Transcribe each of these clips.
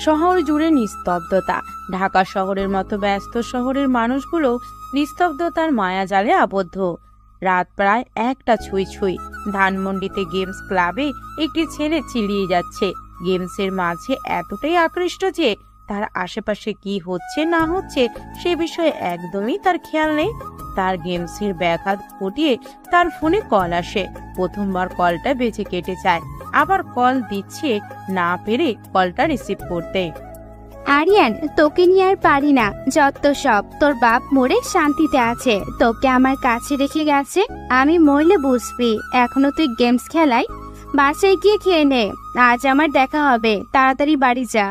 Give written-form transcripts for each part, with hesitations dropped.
শহর জুড়ে নিস্তব্ধতা। ঢাকা শহরের মতো ব্যস্ত শহরের মানুষগুলো নিস্তব্ধতার মায়াজালে আবদ্ধ। রাত প্রায় 1টা ছুঁই ছুঁই। ধানমন্ডিতে গেমস ক্লাবে একটি ছেলে চিল্লিয়ে যাচ্ছে। গেমসের মাঝে এতটাই আকৃষ্ট যে তার আশেপাশে কি হচ্ছে না হচ্ছে সে বিষয়ে একদমই তার খেয়াল নেই। তার গেমসের ব্যাঘাত ঘটিয়ে তার ফোনে কল আসে। প্রথমবার কলটা বেঁচে কেটে যায়, আবার কল দিচ্ছে না পেরে কলটা রিসিভ করতে। আরিয়ান, তোকে নিয়ে আর পারি না। যত সব, তোর বাপ মরে শান্তিতে আছে, তোকে আমার কাছে রেখে গেছে। আমি মরলে বুঝবি। এখনো তুই গেমস খেলাই? বাসায় গিয়ে খেয়ে নে, আজ আমার দেখা হবে। তাড়াতাড়ি বাড়ি যা।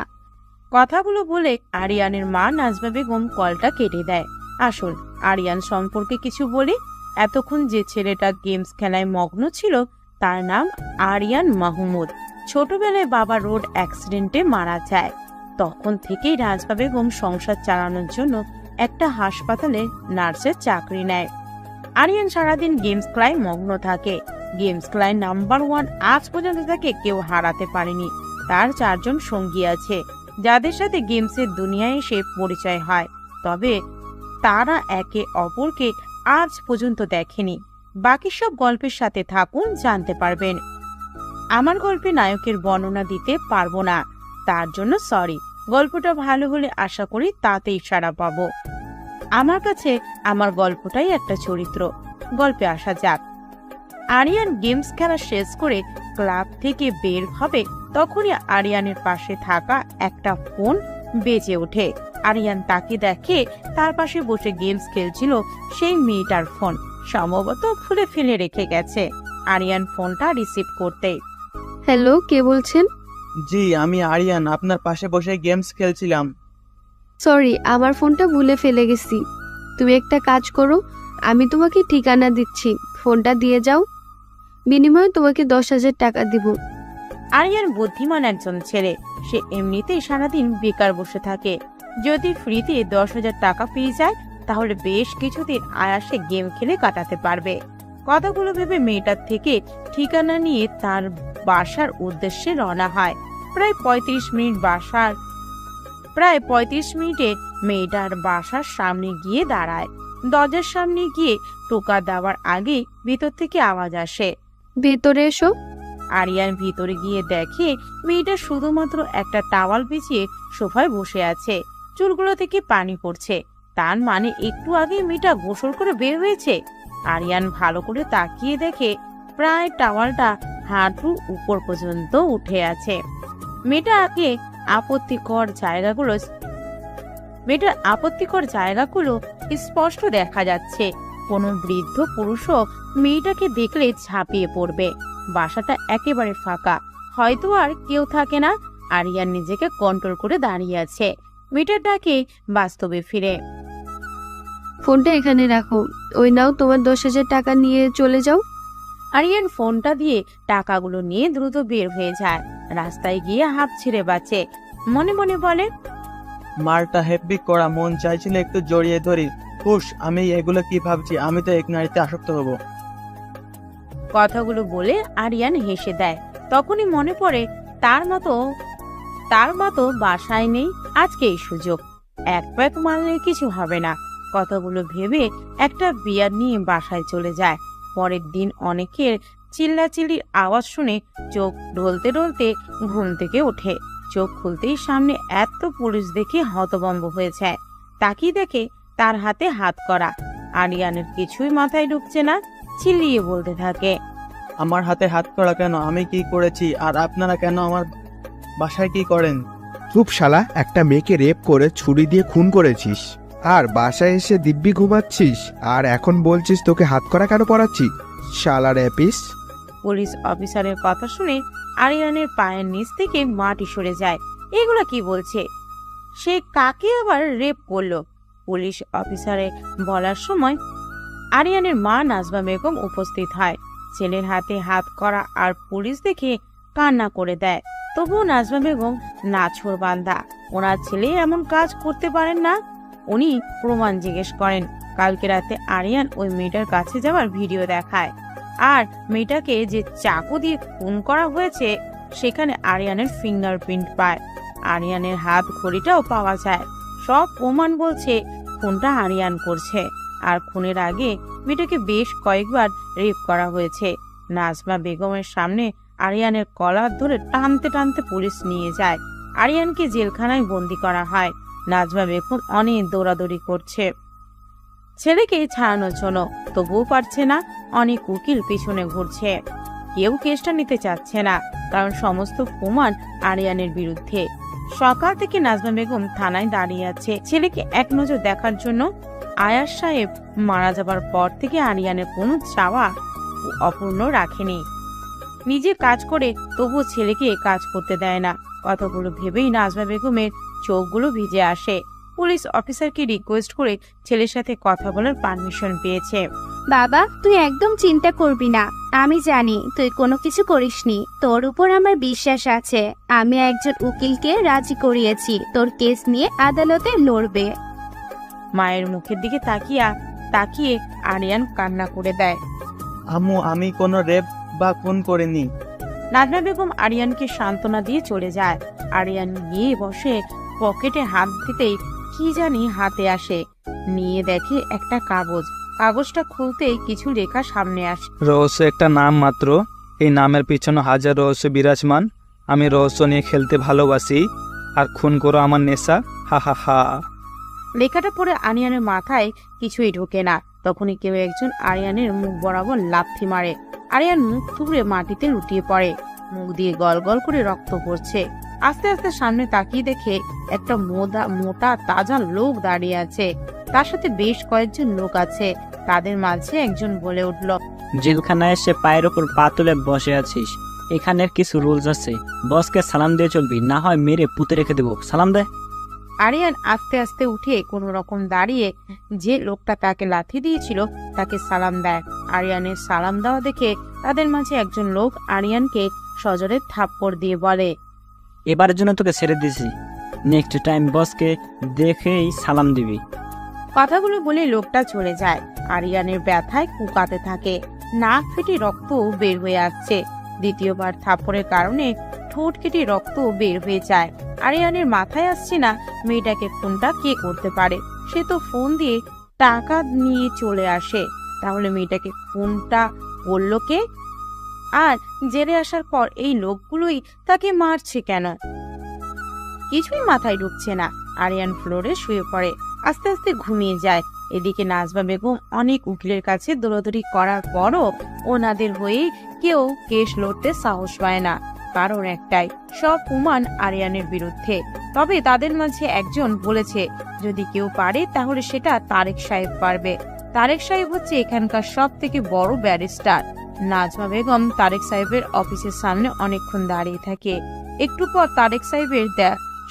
কথাগুলো বলে আরিয়ানের মা নাজমা বেগম কলটা কেটে দেয়। আসুন আরিয়ান সম্পর্কে কিছু বলি। এতক্ষণ যে ছেলেটা গেমস খেলায় মগ্ন ছিল তার নাম আরিয়ান মাহমুদ। ছোটবেলায় বাবা রোড অ্যাক্সিডেন্টে মারা যায়। তখন থেকেই নাজমা বেগম সংসার চালানোর জন্য একটা হাসপাতালে নার্সের চাকরি নেয়। আরিয়ান সারাদিন গেমস খেলায় মগ্ন থাকে। গেমস খেলায় নাম্বার 1 আজ পর্যন্ত তাকে কেউ হারাতে পারেনি। তার 4 জন সঙ্গী আছে যাদের সাথে গেমসের দুনিয়ায় এসে পরিচয় হয়, তবে তারা একে অপরকে আজ পর্যন্ত দেখেনি। বাকি সব গল্পের সাথে থাকুন, জানতে পারবেন। আমার গল্পে নায়কের বর্ণনা দিতে পারবো না, তার জন্য সরি। গল্পটা ভালো হলে আশা করি তাতেই সাড়া পাবো। আমার কাছে আমার গল্পটাই একটা চরিত্র। গল্পে আসা যাক। আরিয়ান গেমস খেলা শেষ করে ক্লাব থেকে বের হবে, তখনই আরিয়ানের পাশে থাকা একটা ফোন বেজে ওঠে। আরিয়ান তাকে দেখে তার পাশে বসে গেমস খেলছিল সেই মেয়েটার ফোন। সম্ভবত খুলে ফেলে রেখে গেছে। আরিয়ান ফোনটা রিসিভ করতে। হ্যালো, কে বলছেন? জি, আমি আরিয়ান, আপনার পাশে বসে গেমস খেলছিলাম। সরি, আমার ফোনটা ভুলে ফেলে গেছি। তুমি একটা কাজ করো, আমি তোমাকে ঠিকানা দিচ্ছি, ফোনটা দিয়ে যাও। বিনিময়ে তোমাকে 10,000 টাকা দিব। আরিয়ান বুদ্ধিমান একজন ছেলে। সে এমনিতেই সারাদিন বেকার বসে থাকে। যদি ফ্রিতে 10,000 টাকা পেয়ে যায় তাহলে বেশ কিছুদিন আয়াসে গেম খেলে কাটাতে পারবে। কথাগুলো ভেবে মেয়েটার থেকে ঠিকানা নিয়ে তার বাসার উদ্দেশ্যে রওনা হয়। প্রায় 35 মিনিটে মেয়েটার বাসার সামনে গিয়ে দাঁড়ায়। দরজার সামনে গিয়ে টোকা দেওয়ার আগে ভিতর থেকে আওয়াজ আসে, ভেতরে এসো। আরিয়ান ভিতরে গিয়ে দেখে মেয়েটা শুধুমাত্র একটা টাওয়াল বিছিয়ে সোফায় বসে আছে। চুলগুলো থেকে পানি পড়ছে, তার মানে একটু আগে মেয়েটা গোসল করে বের হয়েছে। আরিয়ান ভালো করে তাকিয়ে দেখে প্রায় টাওয়ালটা হাঁটু উপর পর্যন্ত উঠে আছে। মেয়েটার আপত্তিকর জায়গাগুলো স্পষ্ট দেখা যাচ্ছে। কোনো বৃদ্ধ পুরুষও মেয়েটাকে দেখলে ঝাঁপিয়ে পড়বে। বাসাটা একেবারে ফাঁকা, হয়তো আর কেউ থাকে না। আরিয়ান নিজেকে কন্ট্রোল করে দাঁড়িয়ে আছে। মেয়েটার ডাকে বাস্তবে ফিরে। ফোনটা এখানে রাখো, ওই নাও তোমার 10,000 টাকা নিয়ে চলে যাও। আরিয়ান ফোনটা দিয়ে টাকাগুলো নিয়ে দ্রুত বের হয়ে যায়। রাস্তায় গিয়ে হাঁপ ছেড়ে বাঁচে। মনে মনে বলে, মালটা হেব্বি করা, মন চাইছিল একটু জড়িয়ে ধরি। হুশ, আমি এগুলো কি ভাবছি? আমি তো এক নারীতে আসক্ত হব। কথাগুলো বলে আরিয়ান হেসে দেয়। তখনই মনে পড়ে তার মতো বাসায় নেই। আজকে এই সুযোগ, এক প্যাক মারলে কিছু হবে না। কথাগুলো ভেবে একটা বিয়ার নিয়ে বাসায় চলে যায়। পরের দিন অনেকের চিল্লাচিল্লির আওয়াজ শুনে চোখ ঢলতে ঢলতে ঘুম থেকে ওঠে। চোখ খুলতেই সামনে এত পুলিশ দেখে হতভম্ব হয়ে যায়। তাকিয়ে দেখে তার হাতে হাত করা। আরিয়ানের কিছুই মাথায় ঢুকছে না। চিল্লিয়ে বলতে থাকে, আমার হাতে হাত করা কেন? আমি কি করেছি? আর আপনারা কেন আমার বাসায় কি করেন? চুপ শালা, একটা মেয়েকে রেপ করে ছুরি দিয়ে খুন করেছিস, আর বাসায় এসে দিব্যি ঘুমাচ্ছিস, আর এখন বলছিস তোকে হাত করা কেন পড়াচ্ছি? শালা রেপিস! পুলিশ অফিসারের কথা শুনে আরিয়ানের পায়ের নিচ থেকে মাটি সরে যায়। এগুলা কি বলছে? সে কাকে আবার রেপ করলো? পুলিশ অফিসারে বলার সময় আরিয়ানের মা নাজমা বেগম উপস্থিত হয়। ছেলের হাতে হাত করা আর পুলিশ দেখে কান্না করে দেয়। তবুও নাজমা বেগম নাছোড় বান্দা, ওনার ছেলে এমন কাজ করতে পারেন না। উনি প্রমাণ জিজ্ঞেস করেন। কালকে রাতে আরিয়ান ওই মেয়েটার কাছে যাওয়ার ভিডিও দেখায়, আর মেয়েটাকে যে চাকু দিয়ে খুন করা হয়েছে সেখানে আরিয়ানের ফিঙ্গারপ্রিন্ট পায়। আরিয়ানের হাত ঘড়িটাও পাওয়া যায়। সব প্রমাণ বলছে খুনটা আরিয়ান করছে, আর খুনের আগে মেয়েটাকে বেশ কয়েকবার রেপ করা হয়েছে। নাজমা বেগমের সামনে আরিয়ানের কলার ধরে টানতে টানতে পুলিশ নিয়ে যায়। আরিয়ানকে জেলখানায় বন্দি করা হয়। নাজমা বেগম অনেক দৌড়াদৌড়ি করছে ছেলেকে ছাড়ানোর জন্য, তবুও পারছে না। অনেক উকিল পিছনে ঘুরছে, কেউ কেসটা নিতে চাচ্ছে না, কারণ সমস্ত প্রমাণ আরিয়ানের বিরুদ্ধে। সকাল থেকে নাজমা বেগম থানায় দাঁড়িয়ে আছে ছেলেকে এক নজর দেখার জন্য। আয়াস সাহেব মারা যাবার পর থেকে আরিয়ানের কোনো চাওয়া অপূর্ণ রাখেনি। নিজে কাজ করে তবুও ছেলেকে কাজ করতে দেয় না। কথাগুলো ভেবেই নাজমা বেগমের চোখগুলো ভিজে আসে। পুলিশ অফিসারকে রিকোয়েস্ট করে ছেলের সাথে কথা বলার পারমিশন পেয়েছে। বাবা, তুই একদম চিন্তা করবি না। আমি জানি তুই কোনো কিছু করিসনি। তোর উপর আমার বিশ্বাস আছে। আমি একজন উকিলকে রাজি করিয়েছি তোর কেস নিয়ে আদালতে লড়বে। মায়ের মুখের দিকে তাকিয়ে আরিয়ান কান্না করে দেয়। আম্মু, আমি কোনো রেপ বা খুন করিনি। নাজমা বেগম আরিয়ানকে সান্ত্বনা দিয়ে চলে যায়। আরিয়ান গিয়ে বসে, পকেটে হাত দিতেই কি জানি হাতে আসে। নিয়ে দেখে একটা কাগজটা খুলতেই কিছু লেখা সামনে আসে। রহস্য একটা নাম মাত্র, এই নামের পিছনে হাজার রহস্য বিরাজমান। আমি রহস্য নিয়ে খেলতে ভালোবাসি, আর খুন করো আমার নেশা। হা হা হা। লেখাটা পড়ে আরিয়ানের মাথায় কিছুই ঢোকে না। তখনই কেউ একজন আরিয়ানের মুখ বরাবর লাথি মারে। আরিয়ান মুখ থুবড়ে মাটিতে লুটিয়ে পড়ে, মুখ দিয়ে গল গল করে রক্ত পড়ছে। আস্তে আস্তে সামনে তাকিয়ে দেখে একটা মোটা তাজা লোক দাঁড়িয়ে আছে। তার সাথে বেশ কয়েকজন লোক আছে। তাদের মাঝে একজন বলে উঠল, জেলখানায় এসে পায়ের ওপর পা তুলে বসে আছিস। এখানের কিছু রুলস আছে, বসকে সালাম দিয়ে চলবি, না হয় মেরে পুঁতে রেখে দেবো। সালাম দে। আরিয়ান আস্তে আস্তে উঠে কোনো রকম দাঁড়িয়ে যে লোকটা তাকে লাথি দিয়েছিল তাকে সালাম দেয়। আরিয়ানের সালাম দেওয়া দেখে তাদের মাঝে একজন লোক আরিয়ানকে সজোরে থাপ্পড় দিয়ে বলে, এবারের জন্য তোকে ছেড়ে দিছি, নেক্সট টাইম বসকে দেখেই সালাম দিবি। কথাগুলো বলে লোকটা চলে যায়। আরিয়ানের ব্যথায় কুকাতে থাকে, নাক ফেটে রক্ত বের হয়ে আসছে। দ্বিতীয়বার থাপ্পড়ের কারণে ঠোঁট কেটে রক্ত বের হয়ে যায়। আরিয়ানের মাথায় আসছে না মেয়েটাকে ফোনটা কে করতে পারে। সে তো ফোন দিয়ে টাকা নিয়ে চলে আসে, তাহলে মেয়েটাকে ফোনটা করলো কে? আর জেলে আসার পর এই লোকগুলোই তাকে মারছে কেন? কিছুই মাথায় ঢুকছে না। আরিয়ান ফ্লোরে শুয়ে পড়ে, আস্তে আস্তে ঘুমিয়ে যায়। এদিকে নাজমা বেগম অনেক উকিলের কাছে দৌড়াদৌড়ি করার পরও ওনাদের হয়ে কেউ কেস লড়তে সাহস পায় না। কারণ একটাই, সব প্রমাণ আরিয়ানের বিরুদ্ধে। তবে তাদের মাঝে একজন বলেছে যদি কেউ পারে তাহলে সেটা তারেক সাহেব পারবে। তারেক সাহেব হচ্ছে এখানকার সব থেকে বড় ব্যারিস্টার। নাজমা বেগম তারেক সাহেবের অফিসের সামনে অনেকক্ষণ দাঁড়িয়ে থাকে। একটু পর তারেক সাহেবের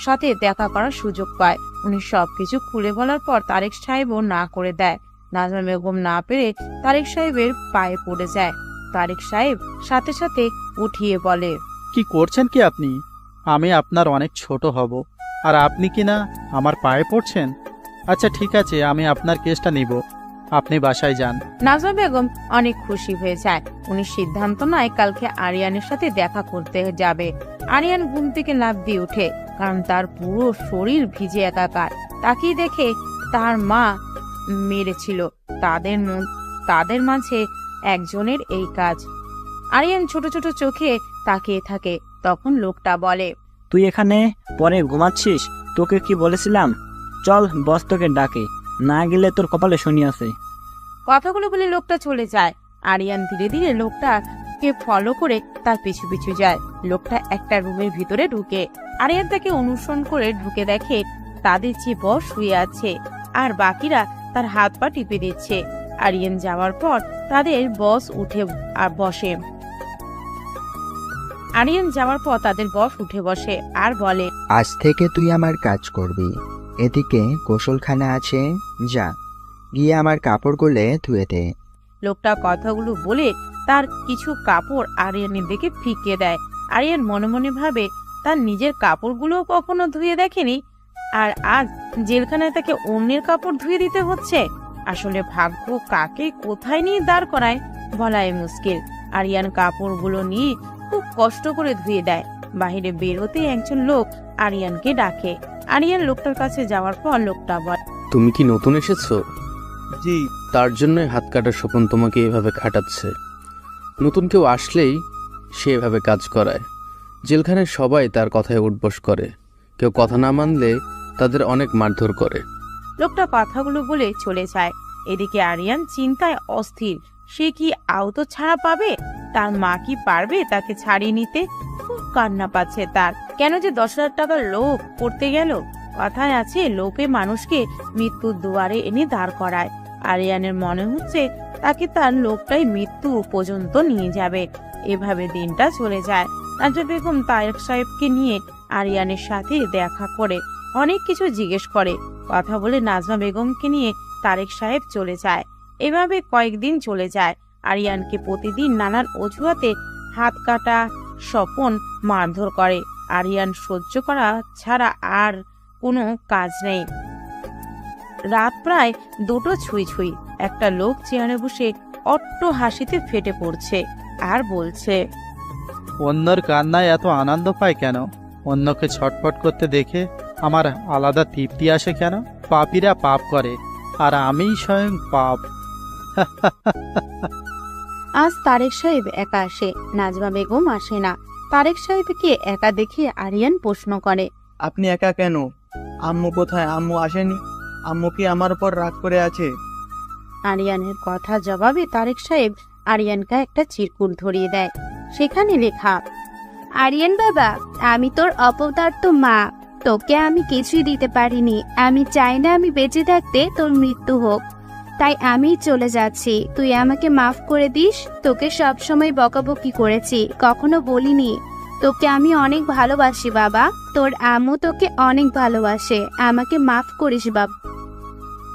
সাথে দেখা করার সুযোগ পায়। উনি সবকিছু খুলে বলার পর তারেক সাহেবও না করে দেয়। নাজমা বেগম না পেরে তারেক সাহেবের পায়ে পড়ে যায়। তারেক সাহেব সাথে সাথে উঠিয়ে বলে, কি করছেন কি আপনি? আমি আপনার অনেক ছোট হব, আর আপনি কি না আমার পায়ে পড়ছেন? আচ্ছা ঠিক আছে, আমি আপনার কেসটা নিব, আপনি বাসায় যান। নাজমা বেগম অনেক খুশি হয়ে যায়। উনি সিদ্ধান্ত নেয় কালকে আরিয়ানের সাথে দেখা করতে যাবে। আরিয়ান ঘুম থেকে লাফ দিয়ে উঠে, কারণ তার পুরো শরীর ভিজে একাকার। তাকিয়ে দেখে তার মা মেরেছিল। তাদের মাঝে একজনের এই কাজ। আরিয়ান ছোট ছোট চোখে তাকিয়ে থাকে। তখন লোকটা বলে, তুই এখানে পরে ঘুমাচ্ছিস? তোকে কি বলেছিলাম? চল, বস তোকে ডাকে, না গেলে তোর কপালে শনি আছে। কথাগুলো বলে লোকটা চলে যায়। আরিয়ান ধীরে ধীরে লোকটাকে ফলো করে তার পিছু পিছু যায়। লোকটা একটা রুমের ভিতরে ঢুকে। আরিয়ান তাকে অনুসরণ করে ঢুকে দেখে তাদের যে বস শুয়ে আছে, আর বাকিরা তার হাত পা টিপে দিচ্ছে। আরিয়ান যাওয়ার পর তাদের বস উঠে বসে আর বলে, আজ থেকে তুই আমার কাজ করবি। এদিকে গোসলখানা আছে, যা গিয়ে আমার কাপড়গুলো ধুয়ে দে। লোকটা কথাগুলো বলে তার কিছু কাপড় আরিয়ানের দিকে ফিকিয়ে দেয়। আরিয়ান মনে মনে ভাবে তার নিজের কাপড়গুলো কখনো ধুয়ে দেখেনি, আর আজ জেলখানায় তাকে অন্যের কাপড় ধুয়ে দিতে হচ্ছে। আসলে ভাগ্য কাকে কোথায় নিয়ে দাঁড় করায় বলাই মুশকিল। আরিয়ান কাপড়গুলো নিয়ে খুব কষ্ট করে ধুয়ে দেয়। বাইরে বের হতে একজন লোক আরিয়ানকে ডাকে। আরিয়ান লোকটার কাছে যাওয়ার পর লোকটা বলে, তুমি কি নতুন এসেছো? জি। তার জন্যই হাত কাটার স্বপন তোমাকে এভাবে খাটাচ্ছে। নতুন কেউ আসলেই সে এভাবে কাজ করায়। জেলখানায় সবাই তার কথায় উঠবস করে, কেউ কথা না মানলে তাদের অনেক মারধর করে। লোকটা কথাগুলো বলে চলে যায়। এদিকে আরিয়ান চিন্তায় অস্থির, সে কি আহত ছাড়া পাবে? তার মা কি পারবে তাকে ছাড়িয়ে নিতে? খুব কান্না পাচ্ছে তার। কেন যে 10,000 টাকার লোভ করতে গেল? কথায় আছে, লোভে মানুষকে মৃত্যুর দুয়ারে এনে দাঁড় করায়। আরিয়ানের মনে হচ্ছে তাকে তার লোভটাই মৃত্যু পর্যন্ত নিয়ে যাবে। এভাবে দিনটা চলে যায়। নাজমা বেগম তারেক সাহেবকে নিয়ে আরিয়ানের সাথে দেখা করে অনেক কিছু জিজ্ঞেস করে। কথা বলে নাজমা বেগমকে নিয়ে তারেক সাহেব চলে যায়। এভাবে কয়েকদিন চলে যায়। আরিয়ানকে প্রতিদিন নানান অজুহাতে হাত কাটা, স্বপন মারধর করে। আরিয়ান সহ্য করা ছাড়া আর কোনো কাজ নেই। রাত প্রায় 2টো ছুঁই ছুঁই। একটা লোক চেয়ারে বসে অট্ট হাসিতে ফেটে পড়ছে আর বলছে, অন্যর কান্নায় এত আনন্দ পায় কেন? অন্যকে ছটফট করতে দেখে আমার আলাদা তৃপ্তি আসে কেন? পাপীরা পাপ করে আর আমিই স্বয়ং পাপ। আজ তারেক সাহেব একা আসে, নাজমা বেগম আসে না। তারেক সাহেবকে একা দেখে আরিয়ান প্রশ্ন করে, আপনি একা কেন? আম্মু কোথায়? আম্মু আসেনি? আম্মু কি আমার উপর রাগ করে আছে? আরিয়ানের কথা জবাবে তারেক সাহেব আরিয়ানকে একটা চিরকুট ধরিয়ে দেয়। সেখানে লেখা, আরিয়ান বাবা, আমি তোর অপদার্থ মা। তোকে আমি কিছুই দিতে পারিনি। আমি চাই না আমি বেঁচে থাকতে তোর মৃত্যু হোক, তাই আমি চলে যাচ্ছি। তুই আমাকে মাফ করে দিস। তোকে সবসময় বকাবকি করেছি, কখনো বলিনি তোকে আমি অনেক ভালোবাসি বাবা। তোর আম্মু তোকে অনেক ভালোবাসে, আমাকে মাফ করিস বাবা।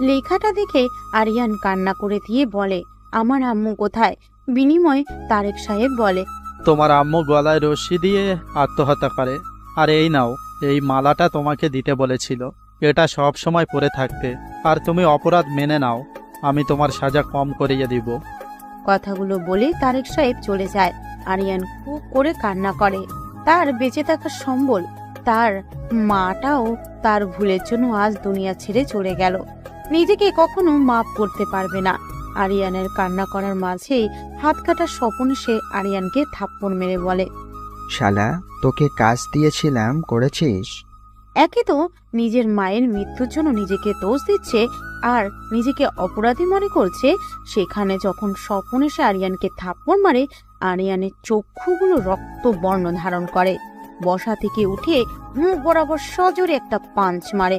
লেখাটা দেখে আরিয়ান কান্না করে দিয়ে বলে, আমার আম্মু কোথায়? বিনিময়ে তারেক সাহেব বলে, তোমার আম্মু গলায় রশি দিয়ে আত্মহত্যা করে। আর এই নাও, এই মালাটা তোমাকে দিতে বলেছিল, এটা সব সময় পরে থাকতে। আর তুমি অপরাধ মেনে নাও, আমি তোমার সাজা কম করিয়ে দিব। কথাগুলো বলে তারেক সাহেব চলে যায়। আরিয়ান খুব করে কান্না করে। তার বেঁচে থাকার সম্বল, তার মাটাও তার ভুলের জন্য আজ দুনিয়া ছেড়ে চলে গেল। নিজেকে কখনো মাফ করতে পারবে না। আরিয়ানের কান্না করার মাঝেই হাত কাটা স্বপন সে আরিয়ানকে থাপ্পড় মেরে বলে, শালা, তোকে কাজ দিয়েছিলাম, করেছিস? একে তো নিজের মায়ের মৃত্যুর জন্য নিজেকে দোষ দিচ্ছে আর নিজেকে অপরাধী মনে করছে, সেখানে যখন স্বপন এসে আরিয়ানকে থাপ্পড় মারে, আরিয়ানের চক্ষুগুলো রক্ত বর্ণ ধারণ করে। বসা থেকে উঠে মুখ বরাবর সজোরে একটা পাঞ্চ মারে।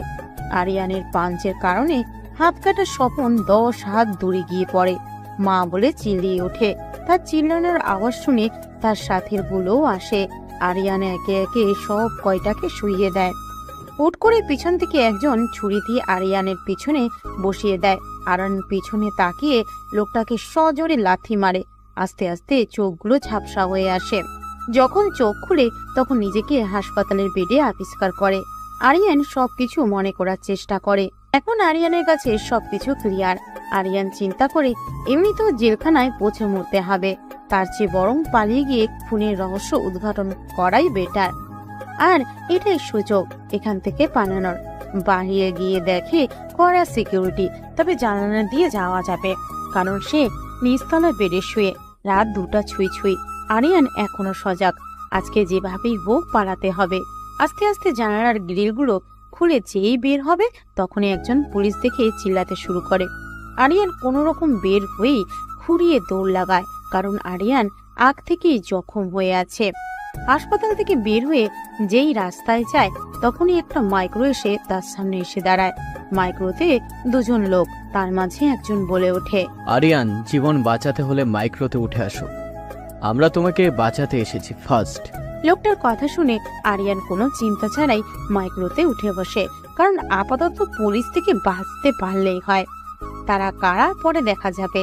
আরিয়ানের পাঞ্চের কারণে হাত কাটা স্বপন 10 হাত দূরে গিয়ে পড়ে। মা বলে চিল্লিয়ে ওঠে। তার চিল্লানোর আওয়াজ শুনে তার সাথীর গুলোও আসে। আরিয়ান একে একে সব কয়টাকে শুইয়ে দেয়। হুট করে পিছন থেকে একজন ছুরি দিয়ে আরিয়ানের পিছনে বসিয়ে দেয়। আরিয়ান পিছনে তাকিয়ে লোকটাকে সজোরে লাথি মারে। আস্তে আস্তে চোখগুলো ঝাপসা হয়ে আসে। যখন চোখ খুলে তখন নিজেকে হাসপাতালের বেডে আবিষ্কার করে। আরিয়ান সবকিছু মনে করার চেষ্টা করে। এখন আরিয়ানের কাছে সবকিছু ক্লিয়ার। আরিয়ান চিন্তা করে, এমনিতেও জেলখানায় পচে মরতে হবে, তার চেয়ে বরং পালিয়ে গিয়ে খুনের রহস্য উদ্ঘাটন করাই বেটার। আর এটাই সুযোগ এখান থেকে পালানোর। বাহিরে গিয়ে দেখে কড়া সিকিউরিটি, তবে জানালা দিয়ে যাওয়া যাবে, কারণ সে নিচতলা বেডে শুয়ে। রাত 2টা ছুঁই ছুঁই। আরিয়ান এখনো সজাগ। আজকে যেভাবেই হোক পালাতে হবে। আস্তে আস্তে জানালার গ্রিলগুলো খুলে যেই বের হবে, তখনই একজন পুলিশ দেখে চিল্লাতে শুরু করে। আরিয়ান কোনো রকম বের হয়েই খুঁড়িয়ে দৌড় লাগায়, কারণ আরিয়ান আগ থেকেই জখম হয়ে আছে। হাসপাতাল থেকে বের হয়ে যেই রাস্তায় যায়, তখনই একটা মাইক্রো এসে তার সামনে এসে দাঁড়ায়। মাইক্রোতে 2জন লোক, তার মাঝে একজন বলে ওঠে, আরিয়ান, জীবন বাঁচাতে হলে মাইক্রোতে উঠে আসো, আমরা তোমাকে বাঁচাতে এসেছি ফার্স্ট। লোকটার কথা শুনে আরিয়ান কোনো চিন্তা ছাড়াই মাইক্রোতে উঠে বসে, কারণ আপাতত পুলিশ থেকে বাঁচতে পারলেই হয়। তারা কারা পরে দেখা যাবে।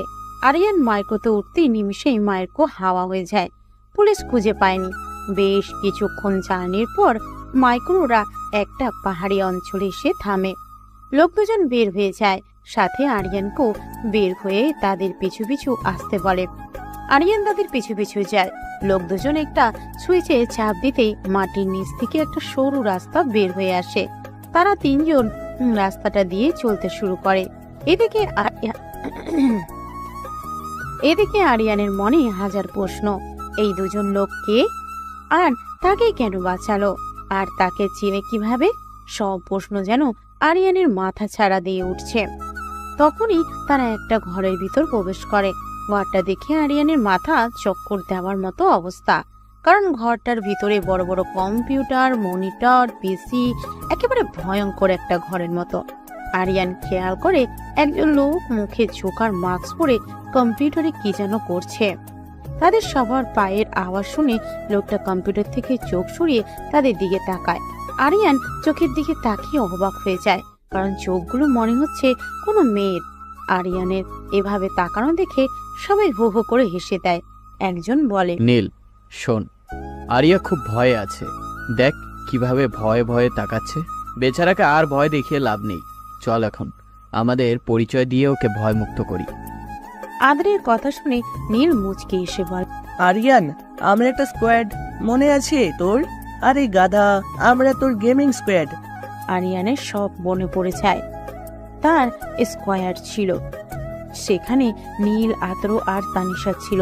আরিয়ান মাইক্রোতে উঠতেই নিমিষেই মাইক্রো হাওয়া হয়ে যায়। পুলিশ খুঁজে পায়নি। বেশ কিছুক্ষণ জার্নির পর মাইক্রোরা একটা পাহাড়ি অঞ্চলে এসে থামে। লোক 2জন বের হয়ে যায়, সাথে আরিয়ানকেও বের হয়ে তাদের পিছু পিছু আসতে বলে। আরিয়ান তাদের পিছু পিছু যায়। লোক দুজন একটা সুইচে চাপ দিতেই মাটির নিচ থেকে একটা সরু রাস্তা বের হয়ে আসে। তারা তিনজন রাস্তাটা দিয়ে চলতে শুরু করে। এদিকে আরিয়ানের মনে হাজার প্রশ্ন। এই দুজন লোক কে, আর তাকে কেন বাঁচালো, আর তাকে চিনে কিভাবে? সব প্রশ্ন যেন আরিয়ানের মাথা ছাড়া দিয়ে উঠছে। তখনই তারা একটা ঘরের ভিতর প্রবেশ করে। ঘরটা দেখে আরিয়ানের মাথা চক্কর দেওয়ার মতো অবস্থা, কারণ ঘরটার ভিতরে বড় বড় কম্পিউটার, মনিটর, পিসি, একেবারে ভয়ঙ্কর একটা ঘরের মতো। আরিয়ান খেয়াল করে একজন লোক মুখে ঝোঁকার মাস্ক পরে কম্পিউটারে কি যেন করছে। তাদের সবার পায়ের আওয়াজ শুনে লোকটা কম্পিউটার থেকে চোখ সরিয়ে তাদের দিকে তাকায়। আরিয়ান চোখের দিকে তাকিয়ে অবাক হয়ে যায়, কারণ চোখগুলো মনে হচ্ছে কোনো মেয়ের। আরিয়ানের এভাবে তাকানো দেখে সবাই হো হো করে হেসে দেয়। একজন বলে, নীল শোন, আরিয়া খুব ভয়ে আছে, দেখ কিভাবে ভয়ে ভয়ে তাকাচ্ছে। বেচারাকে আর ভয় দেখিয়ে লাভ নেই, চল এখন আমাদের পরিচয় দিয়ে ওকে ভয়মুক্ত করি। আদ্রের কথা শুনে নীল মুচকে এসে বলে, আরিয়ান, আমরা একটা স্কোয়াড, মনে আছে তোর? আরে গাধা, আমরা তোর গেমিং স্কোয়াড। আরিয়ানের সব মনে পড়ে যায়। তার স্কোয়াড ছিল, সেখানে নীল, আদ্র আর তানিশা ছিল।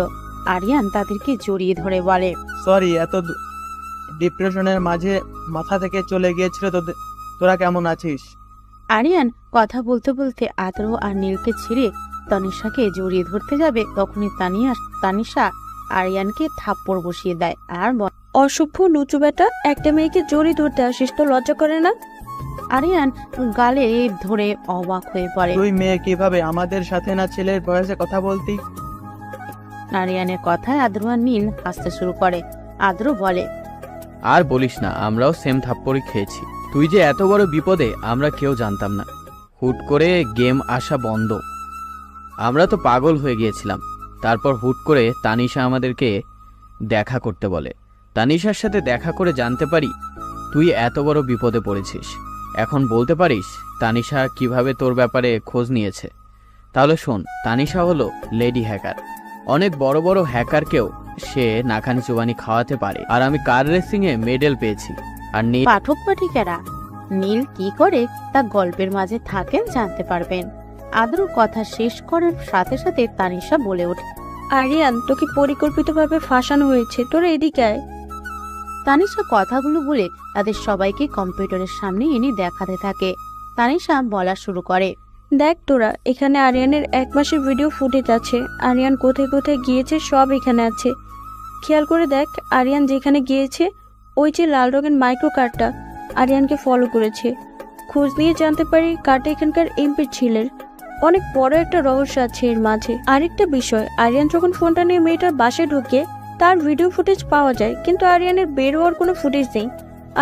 আরিয়ান তাদেরকে জড়িয়ে ধরে বলে, সরি, এত ডিপ্রেশনের মাঝে মাথা থেকে চলে গিয়েছিল। তোরা কেমন আছিস? আরিয়ান কথা বলতে বলতে আদ্র আর নীলকে ছেড়ে তানিশাকে জড়িয়ে ধরতে যাবে, তখনই তানিশা আরিয়ানকে থাপ্পড় বসিয়ে দেয় আর বলে, অসভ্য লুচু বেটা, একটা মেয়েকে জড়িয়ে ধরতে আসিস তো লজ্জা করে না? আরিয়ান গালে ধরে অবাক হয়ে পড়ে। তুই মেয়ে কিভাবে আমাদের সাথে না ছেলের বয়সে কথা বলতি? আরিয়ানের কথায় আদ্র আর নীল হাসতে শুরু করে। আদ্র বলে, আর বলিস না, আমরাও সেম থাপ্পড়ই খেয়েছি। তুই যে এত বড় বিপদে আমরা কেউ জানতাম না। হুট করে গেম আসা বন্ধ, আমরা তো পাগল হয়ে গিয়েছিলাম। তারপর হুট করে তানিশা আমাদেরকে দেখা করতে বলে। তানিশার সাথে দেখা করে জানতে পারি তুই এত বড় বিপদে পড়েছিস। এখন বলতে পারিস তানিশা কিভাবে তোর ব্যাপারে খোঁজ নিয়েছে? তাহলে শোন, তানিশা হলো লেডি হ্যাকার। অনেক বড় বড় হ্যাকারকেও সে নাকানি চুবানি খাওয়াতে পারে। আর আমি কার রেসিংয়ে মেডেল পেয়েছি। আর পাঠক পাঠিকারা নীল কি করে তা গল্পের মাঝে থাকেন জানতে পারবেন। আদ্র কথা শেষ করার সাথে সাথে তানিশা বলে ওঠে, আরিয়ান, তোকে পরিকল্পিতভাবে ফাঁসানো হয়েছে, তোরা এদিকে আয়। তানিশা কথাগুলো বলে তাদের সবাইকে কম্পিউটারের সামনে এনে দেখাতে থাকে। তানিশা বলা শুরু করে, দেখ তোরা, এখানে আরিয়ানের 1 মাসের ভিডিও ফুটেজ আছে। আরিয়ান কোথায় কোথায় গিয়েছে সব এখানে আছে। খেয়াল করে দেখ, আরিয়ান যেখানে গিয়েছে ওই যে লাল রঙের মাইক্রো কারটা আরিয়ানকে ফলো করেছে। খোঁজ নিয়ে জানতে পারি কারটা এখানকার এমপির ছেলের। অনেক বড় একটা রহস্য আছে এর মাঝে। আরেকটা বিষয়, আরিয়ান যখন ফোনটা নিয়ে মেয়েটার বাসায় ঢুকে তার ভিডিও ফুটেজ পাওয়া যায়, কিন্তু আরিয়ানের বের হওয়ার কোনো ফুটেজ নেই।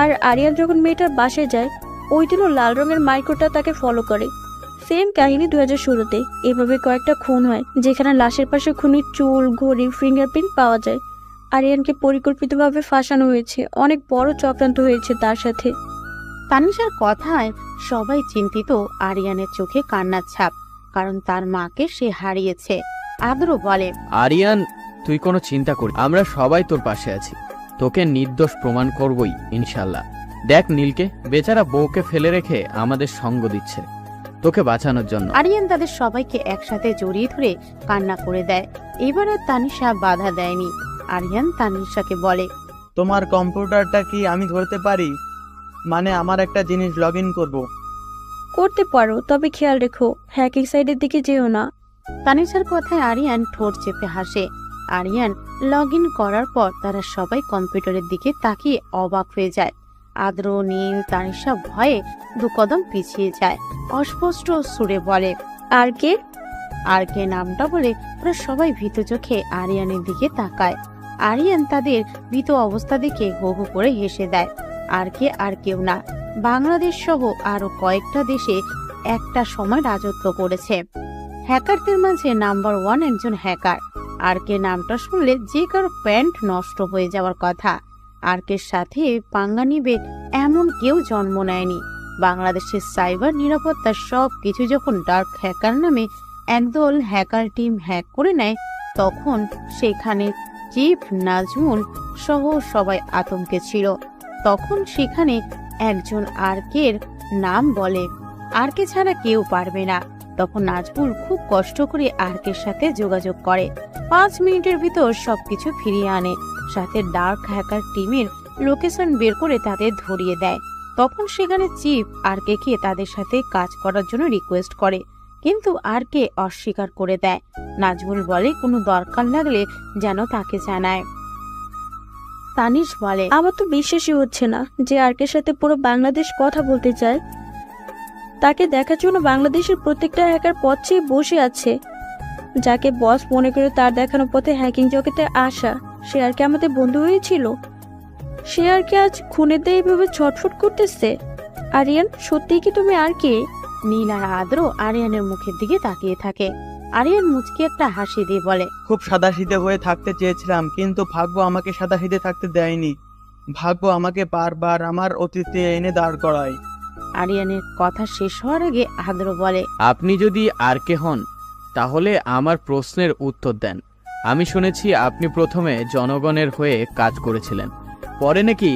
আর আরিয়ান যখন মেয়েটার বাসায় যায় ওই দিনও লাল রঙের মাইক্রোটা তাকে ফলো করে। সেম কাহিনী 2016-তে এভাবে কয়েকটা খুন হয়, যেখানে লাশের পাশে খুনির চুল, ঘড়ি, ফিঙ্গারপ্রিন্ট পাওয়া যায়। আরিয়ানকে পরিকল্পিতভাবে ফাঁসানো হয়েছে, অনেক বড় চক্রান্ত হয়েছে তার সাথে। তানিশার কথায় সবাই চিন্তিত। আরিয়ানের চোখে কান্নার ছাপ, কারণ তার মাকে সে হারিয়েছে। আদ্র বলে, আরিয়ান, তুই কোনো চিন্তা করি, আমরা সবাই তোর পাশে আছি। তোকে নির্দোষ প্রমাণ করবই ইনশাল্লাহ। দেখ নীলকে, বেচারা বউকে ফেলে রেখে আমাদের সঙ্গ দিচ্ছে তোকে বাঁচানোর জন্য। আরিয়ান তাদের সবাইকে একসাথে জড়িয়ে ধরে কান্না করে দেয়। এবার আর তানিশা বাধা দেয়নি। আরিয়ান তানিশাকে বলে, তোমার কম্পিউটারটা কি আমি ধরতে পারি? মানে আমার একটা জিনিস লগ ইন করবো। করতে পারো, তবে খেয়াল রেখো হ্যাকিং সাইডের দিকে যেও না। তানিশার কথায় আরিয়ান ঠোঁট চেপে হাসে। আরিয়ান লগ ইন করার পর তারা সবাই কম্পিউটারের দিকে তাকিয়ে অবাক হয়ে যায়। আদ্র, নীল, তানিশা ভয়ে 2 কদম পিছিয়ে যায়। অস্পষ্ট সুরে বলে, আর কে? আর কে নামটা বলে ওরা সবাই ভীত চোখে আরিয়ানের দিকে তাকায়। আরিয়ান তাদের ভীত অবস্থা দেখে হো হো করে হেসে দেয়। আর কে আর কেউ না, বাংলাদেশ সহ আরো কয়েকটা দেশে একটা সময় রাজত্ব করেছে। হ্যাকারদের মাঝে নাম্বার 1 একজন হ্যাকার। আর কে নামটা শুনলে যে কারো প্যান্ট নষ্ট হয়ে যাওয়ার কথা। আর কে সাথে পাঙ্গা নিবে এমন কেউ জন্ম নেয়নি। বাংলাদেশের সাইবার নিরাপত্তার সব কিছু যখন ডার্ক হ্যাকার নামে একদল হ্যাকার টিম হ্যাক করে নেয়, তখন সেখানে চিফ, নাজমুল সহ সবাই আতঙ্কে ছিল। তখন সেখানে একজন আরকের নাম বলে, আরকে ছাড়া কেউ পারবে না। তখন নাজমুল খুব কষ্ট করে আরকের সাথে যোগাযোগ করে, 5 মিনিটের ভিতর সবকিছু ফিরিয়ে আনে, সাথে ডার্ক হ্যাকার টিমের লোকেশন বের করে তাদের ধরিয়ে দেয়। তখন সেখানে চিফ আরকে তাদের সাথে কাজ করার জন্য রিকোয়েস্ট করে, কিন্তু আরকে অস্বীকার করে দেয়। নাজমুল বলে কোনো দরকার লাগলে যেন তাকে জানায়। তানিশ বলে, আমার তো বিশ্বাসই হচ্ছে না যে আরকের সাথে পুরো বাংলাদেশ কথা বলতে চায়। তাকে দেখার জন্য বাংলাদেশের প্রত্যেকটা হ্যাকার পথ চেয়ে বসে আছে। যাকে বস মনে করে তার দেখানো পথে হ্যাকিং জগতে আসা, সে আর কি আমাদের বন্ধু হয়েছিল। সে আর কি আজ খুনের দেয় এইভাবে ছটফট করতেছে। আরিয়ান, সত্যিই কি তুমি আর কে? নীল আর আদ্র আরিয়ানের মুখের দিকে তাকিয়ে থাকে। আরিয়ান মুচকি একটা হাসি দিয়ে বলে, খুব সাদাসিধে হয়ে থাকতে চেয়েছিলাম, কিন্তু ভাগ্য আমাকে সাদাসিধে থাকতে দেয়নি। ভাগ্য আমাকে বারবার আমার অতীতে এনে দাঁড় করায়। আরিয়ানের কথা শেষ হওয়ার আগে আদ্র বলে, আপনি যদি আরকে হন তাহলে আমার প্রশ্নের উত্তর দেন। আমি শুনেছি আপনি প্রথমে জনগণের হয়ে কাজ করেছিলেন, পরে নাকি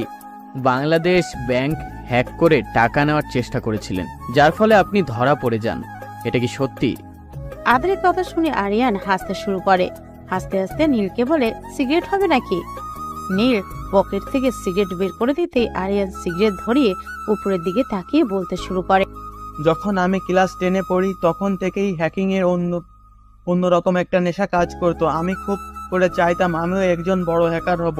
বাংলাদেশ ব্যাংক হ্যাক করে টাকা নেওয়ার চেষ্টা করেছিলেন, যার ফলে আপনি ধরা পড়ে যান। এটা কি সত্যি? আদ্রের কথা শুনে আরিয়ান হাসতে শুরু করে। হাসতে হাসতে নীলকে বলে, সিগারেট হবে নাকি? নীল পকেট থেকে সিগারেট বের করে দিতে আরিয়ান সিগারেট ধরিয়ে উপরের দিকে তাকিয়ে বলতে শুরু করে, যখন আমি ক্লাস 10-এ পড়ি তখন থেকেই হ্যাকিং এর অন্যরকম একটা নেশা কাজ করতো। আমি খুব করে চাইতাম আমিও একজন বড় হ্যাকার হব।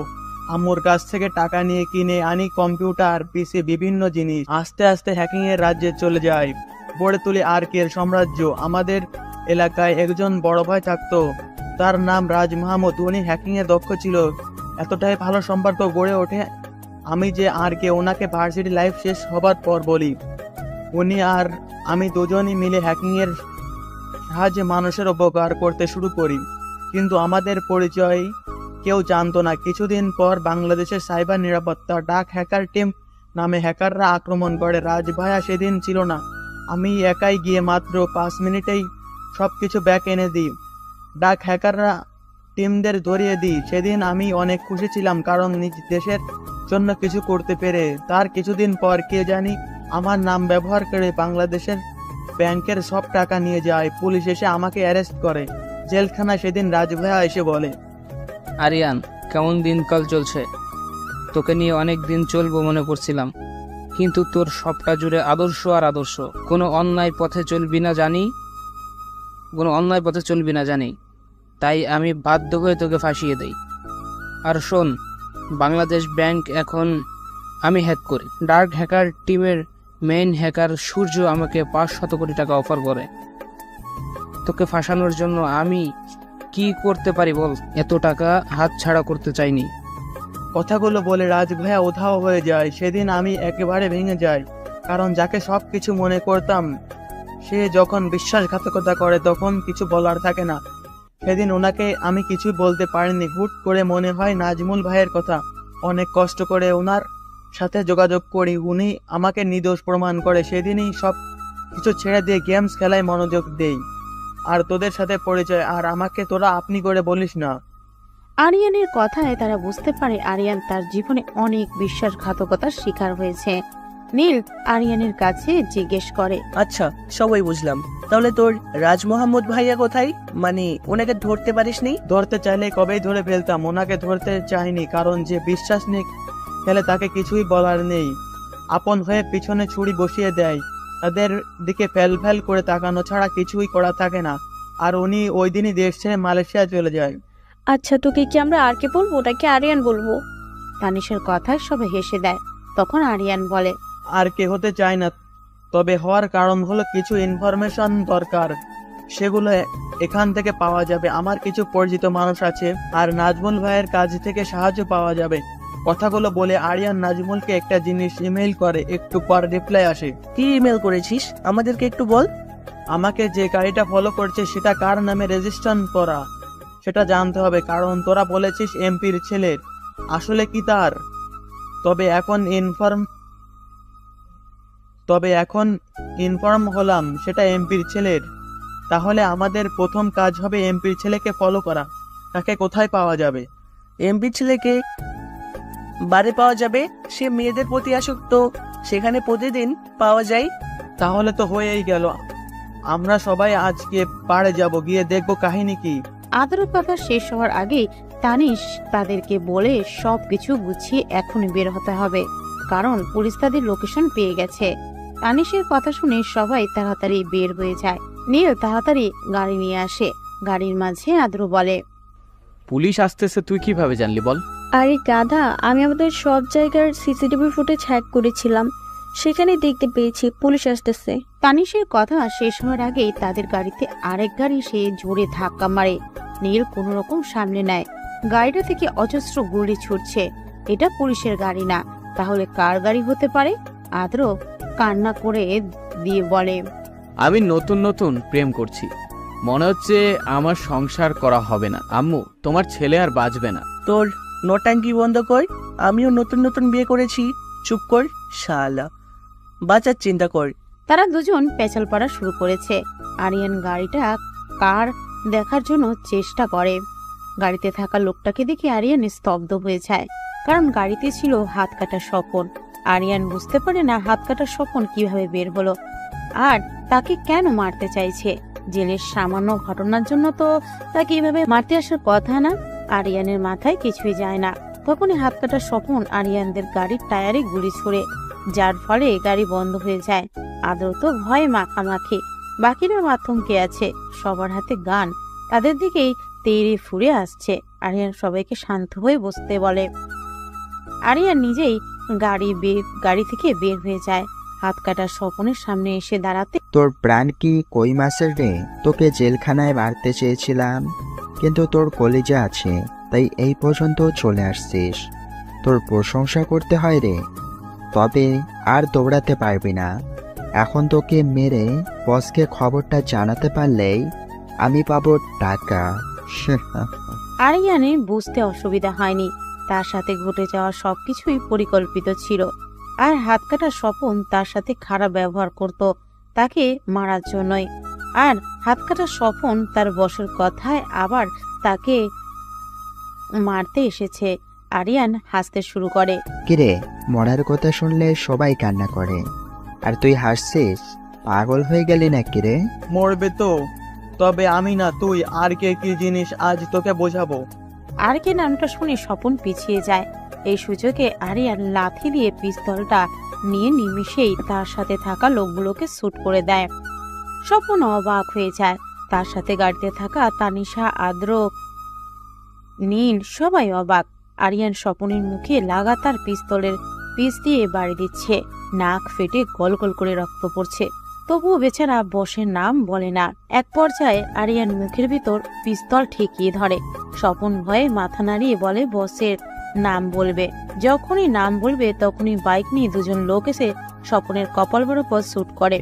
আম্মুর কাছ থেকে টাকা নিয়ে কিনে আনি কম্পিউটার, পিসি, বিভিন্ন জিনিস। আস্তে আস্তে হ্যাকিং এর রাজ্যে চলে যায়, গড়ে তুলি আরকের সাম্রাজ্য। আমাদের এলাকায় একজন বড় ভাই থাকতো, তার নাম রাজ মাহমুদ। উনি হ্যাকিং এ দক্ষ ছিল, এতটাই ভালো সম্পর্ক গড়ে ওঠে আমি যে আরকে ওনাকে ভার্সিটি লাইফ শেষ হবার পর বলি। উনি আর আমি দুজনই মিলে হ্যাকিং এর সাহায্যে মানুষের উপকার করতে শুরু করি, কিন্তু আমাদের পরিচয় কেউ জানতো না। কিছুদিন পর বাংলাদেশের সাইবার নিরাপত্তা ডাক হ্যাকার টিম নামে হ্যাকাররা আক্রমণ করে। রাজ ভাইয়া সেদিন ছিল না, আমি একাই গিয়ে মাত্র 5 মিনিটেই সবকিছু ব্যাক এনে দিই। ডাক হ্যাকাররা টিমদের ধরিয়ে দিই। সেদিন আমি অনেক খুশি ছিলাম, কারণ নিজ দেশের জন্য কিছু করতে পেরে। তার কিছুদিন পর কে জানি আমার নাম ব্যবহার করে বাংলাদেশের ব্যাংকের সব টাকা নিয়ে যায়। পুলিশ এসে আমাকে অ্যারেস্ট করে। জেলখানায় সেদিন রাজ ভাইয়া এসে বলে, আরিয়ান, কেমন দিনকাল চলছে? তোকে নিয়ে অনেক দিন চলবো মনে করছিলাম, কিন্তু তোর সবটা জুড়ে আদর্শ আর আদর্শ। কোনো অন্যায় পথে চলবি না জানি, তাই আমি বাধ্য হয়ে তোকে ফাঁসিয়ে দেই। আর শোন, বাংলাদেশ ব্যাংক এখন আমি হ্যাক করি। ডার্ক হ্যাকার টিমের মেইন হ্যাকার সূর্য আমাকে 500 কোটি টাকা অফার করে। তোকে ফাঁসানোর জন্য আমি কি করতে পারি বল? এত টাকা হাত ছাড়া করতে চাইনি। কথাগুলো বলে রাজ ভাইয়া উধাও হয়ে যায়। সেদিন আমি একেবারে ভেঙে যাই, কারণ যাকে সব কিছু মনে করতাম সে যখন বিশ্বাসঘাতকতা করে তখন কিছু বলার থাকে না। সেদিন ওনাকে আমি কিছুই বলতে পারিনি। হুট করে মনে হয় নাজমুল ভাইয়ের কথা। অনেক কষ্ট করে ওনার সাথে যোগাযোগ করি, উনি আমাকে নির্দোষ প্রমাণ করে। সেদিনই সব কিছু ছেড়ে দিয়ে গেমস খেলায় মনোযোগ দেই। আর তোদের সাথে পরিচয়, আর আমাকে তোরা আপনি করে বলিস না। আরিয়ানের কথায় তারা বুঝতে পারে আরিয়ান তার জীবনে অনেক বিশ্বাসঘাতকতার শিকার হয়েছে। নীল আরিয়ানের কাছে জিজ্ঞেস করে, আচ্ছা সবাই বুঝলাম, তাহলে তোর রাজ মোহাম্মদ ভাইয়া কোথায়? মানে ওনাকে ধরতে পারিসনি? ধরতে চাইলে কবেই ধরে ফেলতাম, ওনাকে ধরতে চাইনি, কারণ যে বিশ্বাস নিয়ে খেলে তাকে কিছুই বলার নেই। আপন হয়ে পিছনে ছুরি বসিয়ে দেয়, তাদের দিকে ফেল ফেল করে তাকানো ছাড়া কিছুই করা থাকে না। আর উনি ওই দিনই দেশ ছেড়ে মালয়েশিয়া চলে যায়। আচ্ছা, তোকে কি আমরা আর কে বলবো নাকি আরিয়ান বলবো? তানিশের কথায় সবাই হেসে দেয়। তখন আরিয়ান বলে, আর কে হতে চায় না, তবে হওয়ার কারণ হলো কিছু ইনফরমেশন দরকার, সেগুলো এখান থেকে পাওয়া যাবে। আমার কিছু পরিচিত মানুষ আছে, আর নাজমুল ভাইয়ের কাছ থেকে সাহায্য পাওয়া যাবে। কথাগুলো বলে আরিয়ান নাজমুলকে একটা জিনিস ইমেইল করে। একটু পর রিপ্লাই আসে। কি ইমেল করেছিস আমাদেরকে একটু বল। আমাকে যে গাড়িটা ফলো করছে সেটা কার নামে রেজিস্ট্রেশন করা সেটা জানতে হবে, কারণ তোরা বলেছিস এমপির ছেলের। আসলে কি তার? তবে এখন ইনফর্ম হলাম সেটা এমপির ছেলের। তাহলে আমাদের প্রথম কাজ হবে এমপির ছেলেকে ফলো করা। তাকে কোথায় পাওয়া যাবে? এমপি ছেলেকে বারে পাওয়া যাবে, সে মেয়েদের প্রতি আসক্ত, সেখানে প্রতিদিন পাওয়া যায়। তাহলে তো হয়েই গেল। আমরা সবাই আজকে পাড়ে যাব, গিয়ে দেখবো কাহিনী কি। আদরের কথা শেষ হওয়ার আগেই তানিশ তাদেরকে বলে সবকিছু গুছিয়ে এখনই বের হতে হবে, কারণ পুলিশ তাদের লোকেশন পেয়ে গেছে। তানিশের কথা শুনে সবাই তাড়াতাড়ি বের হয়ে যায়। নীল তাড়াতাড়ি গাড়ি নিয়ে আসে। গাড়ির মাঝে আদ্র বলে, পুলিশ আসতেছে তুই কিভাবে জানলি বল? আরে গাধা, আমি আমাদের সব জায়গার সিসিটিভি ফুটেজ হ্যাক করেছিলাম, সেখানে দেখতে পেয়েছি পুলিশ আসতেছে। তানিশের কথা শেষ হওয়ার আগেই তাদের গাড়িতে আরেক গাড়ি সে জোরে ধাক্কা মারে। নীল কোনো রকম সামনে নেয়। গাড়িটা থেকে অজস্র গুলি ছুটছে। এটা পুলিশের গাড়ি না, তাহলে কার গাড়ি হতে পারে? আদ্র কান্না করে দিয়ে বলে, আমি নতুন নতুন প্রেম করছি, মনে হচ্ছে আমার সংসার করা হবে না। আম্মু, তোমার ছেলে আর বাঁচবে না। তোর নোটাঙ্কি বন্ধ কর, আমিও নতুন নতুন বিয়ে করেছি। চুপ কর শালা, বাঁচার চিন্তা কর। তারা দুজন পেছাল পড়া শুরু করেছে। আরিয়ান গাড়িটা কার দেখার জন্য চেষ্টা করে। গাড়িতে থাকা লোকটাকে দেখে আরিয়ান স্তব্ধ হয়ে যায়, কারণ গাড়িতে ছিল হাত কাটা স্বপন। আরিয়ান বুঝতে পারে না হাত কাটা স্বপন কিভাবে বের হলো, আর তাকে কেন মারতে চাইছে। জেলের সামান্য ঘটনার জন্য তো তাকে এভাবে মারতে আসার কথা না। আরিয়ানের মাথায় কিছুই যায় না। তখনই হাত কাটা স্বপন আরিয়ানদের গাড়ির টায়ারে গুলি ছুড়ে, যার ফলে গাড়ি বন্ধ হয়ে যায়। আদর তো ভয়ে মাখামাখি, বাকিরা মাথমকে আছে, সবার হাতে গান, তাদের দিকেই তেড়ে ফুরে আসছে। আরিয়ান সবাইকে শান্ত হয়ে বসতে বলে। আরিয়ান নিজেই গাড়ি থেকে বের হয়ে যায়। হাত কাটা স্বপনের সামনে এসে দাঁড়াতে, তোর প্রাণ কি কই মাছের রে? তোকে জেলখানায় মারতে চেয়েছিলাম, কিন্তু তোর কলিজা আছে, তাই এই পর্যন্ত চলে আসছিস। তোর প্রশংসা করতে হয় রে, তবে আর দৌড়াতে পারবি না। এখন তোকে মেরে বসকে খবরটা জানাতে পারলেই আমি পাবো টাকা। আরিয়ানের বুঝতে অসুবিধা হয়নি, তার সাথে ঘটে যাওয়া সবকিছুই পরিকল্পিত ছিল। আর হাত কাটা স্বপন তার সাথে খারাপ ব্যবহার করত তাকে মারার জন্যই। আর হাত কাটা স্বপন তার বসের কথায় আবার তাকে মারতে এসেছে। আরিয়ান হাসতে শুরু করে। কিরে, মরার কথা শুনলে সবাই কান্না করে, আর তুই হাসছিস? পাগল হয়ে গেলি নাকি রে? মরবে তো, তবে আমি না, তুই। আর কে কি জিনিস আজ তোকে বোঝাবো। আর কে নামটা শুনে স্বপন পিছিয়ে যায়। এই সুযোগে আরিয়ান লাথি দিয়ে পিস্তলটা নিয়ে নিমিষেই তার সাথে থাকা লোকগুলোকে শুট করে দেয়। স্বপন অবাক হয়ে যায়। তার সাথে গাড়িতে থাকা তানিশা, আদ্র, নীল সবাই অবাক। আরিয়ান স্বপনের মুখে লাগাতার পিস্তলের পিস দিয়ে বাড়ি দিচ্ছে। নাক ফেটে গল গল করে রক্ত পড়ছে, তবুও বেচারা বসের নাম বলে না। এক পর্যায়ে আরিয়ান মুখের ভিতর পিস্তল ঠেকিয়ে ধরে। স্বপন ভয়ে মাথা নাড়িয়ে বলে বসের নাম বলবে। যখনই নাম বলবে তখনই বাইক নিয়ে দুজন লোক এসে স্বপনের কপাল বরাবর শুট করে।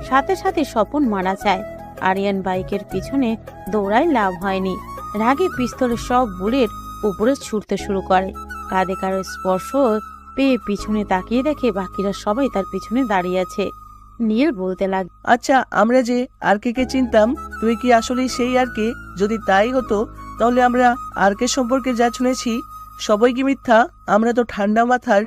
সাথে সাথে স্বপন মারা যায়। আরিয়ান বাইকের পিছনে দৌড়ায়, লাভ হয়নি। রাগে পিস্তলের সব বুলেট উপরে ছুটতে শুরু করে। কাঁধে কারো স্পর্শ পেয়ে পিছনে তাকিয়ে দেখে বাকিরা সবাই তার পিছনে দাঁড়িয়ে আছে। নীল বলতে লাগ, আচ্ছা, আমরা যে আর কে চিনতাম, তুই কি আসলে সেই আর কে? যদি তাই হতো তাহলে আমরা আর কে সম্পর্কে যা শুনেছি সবাই কি মিথ্যা? আমরা তো ঠান্ডা মাথার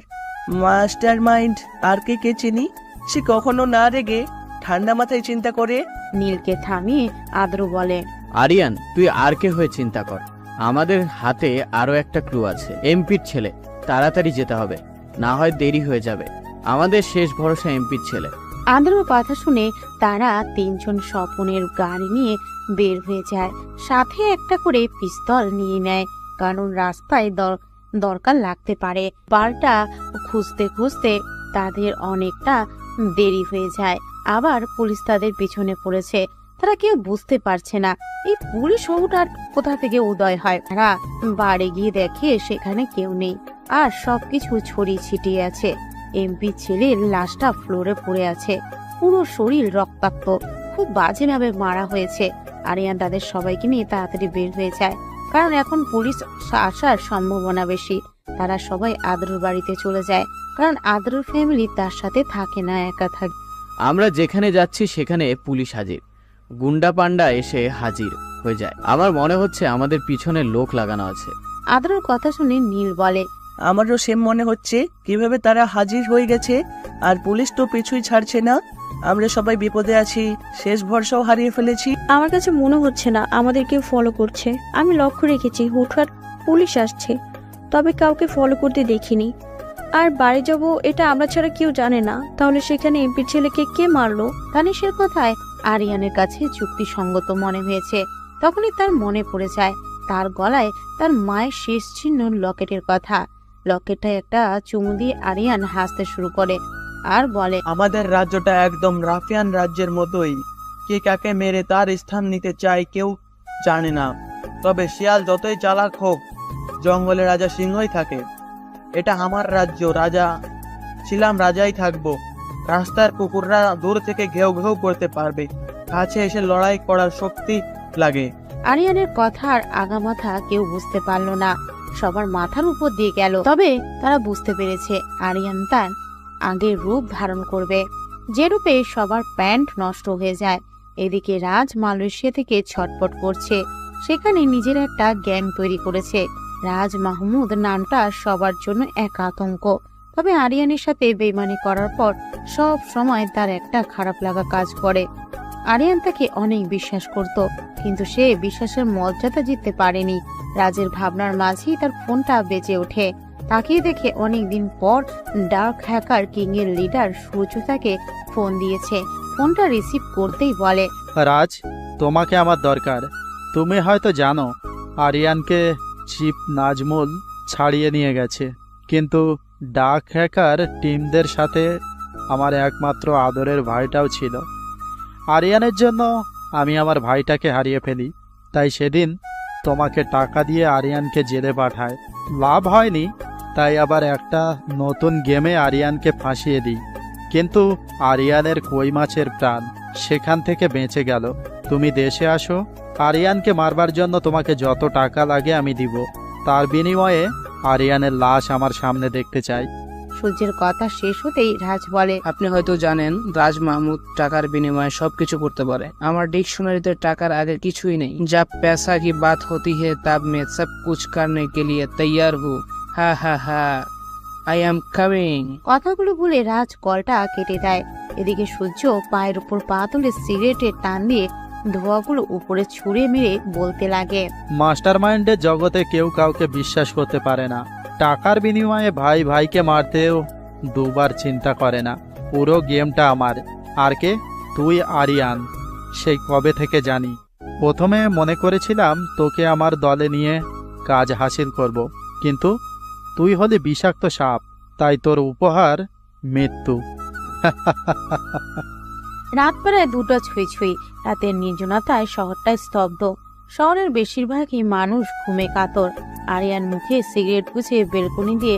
মাস্টার মাইন্ড আর কে চিনি। সে কখনো না রেগে ঠান্ডা মাথায় চিন্তা করে। নীলকে থামিয়ে আদ্র বলে, আরিয়ান, তুই আর কে হয়ে চিন্তা কর। আমাদের হাতে আরো একটা ক্লু আছে। এমপির ছেলে, তাড়াতাড়ি যেতে হবে, না হয় দেরি হয়ে যাবে। আমাদের শেষ ভরসা এমপির ছেলে। আদ্রর কথা শুনে তারা তিনজন স্বপনের গাড়ি নিয়ে বের হয়ে যায়। সাথে একটা করে পিস্তল নিয়ে নেয়, কারণ রাস্তায় দরকার লাগতে পারে। বারটা খুঁজতে খুঁজতে তাদের অনেকটা দেরি হয়ে যায়। আবার পুলিশ তাদের পিছনে পড়েছে। তারা কেউ বুঝতে পারছে না এই পুলিশ শহরটার কোথা থেকে উদয় হয়। তারা বাড়ি গিয়ে দেখে সেখানে কেউ নেই, আর সবকিছু ছড়িয়ে ছিটিয়ে আছে। এমপি ছেলের লাশটা ফ্লোরে পড়ে আছে, পুরো শরীর রক্তাক্ত, খুব বাজেভাবে মারা হয়েছে। আরিয়ান তাদের সবাইকে নিয়ে তাড়াতাড়ি বের হয়ে যায়, কারণ এখন পুলিশ আসার সম্ভাবনা বেশি। তারা সবাই আদ্রর বাড়িতে চলে যায়, কারণ আদ্রর ফ্যামিলি তার সাথে থাকে না, একা থাকে। আমরা যেখানে যাচ্ছি সেখানে পুলিশ হাজির, গুন্ডা পান্ডা এসে হাজির হয়ে যায়। আমার মনে হচ্ছে আমাদের পিছনে লোক লাগানো আছে। আদ্রর কথা শুনে নীল বলে, আমারও সেম মনে হচ্ছে। কিভাবে তারা হাজির হয়ে গেছে, আর পুলিশ তো পিছুই ছাড়ছে না। আমরা সবাই বিপদে আছি, শেষ ভরসাও হারিয়ে ফেলেছি। আমার কাছে মনে হচ্ছে না আমাদেরকে ফলো করছে। আমি লক্ষ্য রেখেছি হুটহাট পুলিশ আসছে, তবে কাউকে ফলো করতে দেখিনি। আর বাড়ি যাব এটা আমরা ছাড়া কেউ জানে না। তাহলে সেখানে এমপির ছেলেকে কে মারলো? তানিশের কথায় আরিয়ানের কাছে যুক্তিসঙ্গত মনে হয়েছে। তখনই তার মনে পড়ে যায় তার গলায় তার মায়ের শেষ চিহ্ন লকেটের কথা। লকেটটা একটা চুমু দিয়ে আরিয়ান হাসতে শুরু করে আর বলে, আমাদের রাজ্যটা একদম রাফিয়ান রাজ্যের মতোই। কে কাকে মেরে তার স্থান নিতে চায় কেউ জানে না। তবে শিয়াল যতই চালাক হোক, জঙ্গলে রাজা সিংহই থাকে। এটা আমার রাজ্য, রাজা ছিলাম, রাজাই থাকবো। রাস্তার কুকুররা দূর থেকে ঘেউ ঘেউ করতে পারবে, কাছে এসে লড়াই করার শক্তি লাগে। আরিয়ানের কথার আগামাথা কেউ বুঝতে পারল না, সবার মাথার উপর দিয়ে গেল। তবে তারা বুঝতে পেরেছে আরিয়ান তার আগের রূপ ধারণ করবে, যে রূপে সবার প্যান্ট নষ্ট হয়ে যায়। এদিকে রাজ মালয়েশিয়া থেকে ছটপট করছে, সেখানে নিজের একটা গ্যাং তৈরি করেছে। রাজ মাহমুদ নামটা সবার জন্য এক আতঙ্ক। তবে আরিয়ানের সাথে বেইমানি করার পর সব সময় তার একটা খারাপ লাগা কাজ করে। আরিয়ান তাকে অনেক বিশ্বাস করত, কিন্তু সে বিশ্বাসের মর্যাদা জিততে পারেনি। রাজের ভাবনার মাঝেই তার ফোনটা বেজে ওঠে। তাকিয়ে দেখে অনেকদিন পর ডার্ক হ্যাকার কিং এর লিডার সূর্য তাকে ফোন দিয়েছে। ফোনটা রিসিভ করতেই বলে, রাজ, তোমাকে আমার দরকার। তুমি হয়তো জানো আরিয়ানকে চিফ নাজমুল ছাড়িয়ে নিয়ে গেছে, কিন্তু ডার্ক হ্যাকার টিমদের সাথে আমার একমাত্র আদরের ভাইটাও ছিল। আরিয়ানের জন্য আমি আমার ভাইটাকে হারিয়ে ফেলি, তাই সেদিন তোমাকে টাকা দিয়ে আরিয়ানকে জেলে পাঠায়। লাভ হয়নি, তাই আবার একটা নতুন গেমে আরিয়ানকে ফাঁসিয়ে দিই। কিন্তু আরিয়ানের কই মাছের প্রাণ সেখান থেকে বেঁচে গেল। তুমি দেশে আসো, আরিয়ানকে মারবার জন্য তোমাকে যত টাকা লাগে আমি দিব। তার বিনিময়ে আরিয়ানের লাশ আমার সামনে দেখতে চাই। সূর্যের কথা শেষ হতেই রাজ বলে, আপনি হয়তো জানেন রাজ মাহমুদ টাকার বিনিময়ে সবকিছু করতে পারে। আমার ডিকশনারিতে টাকার আগে কিছুই নেই। जब पैसा की बात होती है तब मैं सब कुछ करने के लिए तैयार हूँ। हा हा हा, आई एम कमिंग। কথাগুলো বলে রাজ কলটা কেটে দেয়। এদিকে সূর্য পায়ের উপর পা তুলে সিগারেটের টান দিয়ে ধোঁয়াগুলো উপরে ছুঁড়ে মেরে বলতে লাগে, মাস্টারমাইন্ডের জগতে কেউ কাউকে বিশ্বাস করতে পারে না। টাকার বিনিময়ে ভাই ভাইকে মারতেও দুবার চিন্তা করে না। পুরো গেমটা আমার। আর কে? তুই আরিয়ান। সেই কবে থেকে জানি। প্রথমে মনে করেছিলাম তোকে আমার দলে নিয়ে কাজ হাসিল করব, কিন্তু তুই হলে বিষাক্ত সাপ, তাই তোর উপহার মৃত্যু। রাত প্রায় 2টা ছুঁই ছুঁই। রাতের নির্জনতায় শহরটা স্তব্ধ। শহরের বেশিরভাগই মানুষ ঘুমে কাতর। আরিয়ান মুখে সিগারেট গুছিয়ে বেলকনি দিয়ে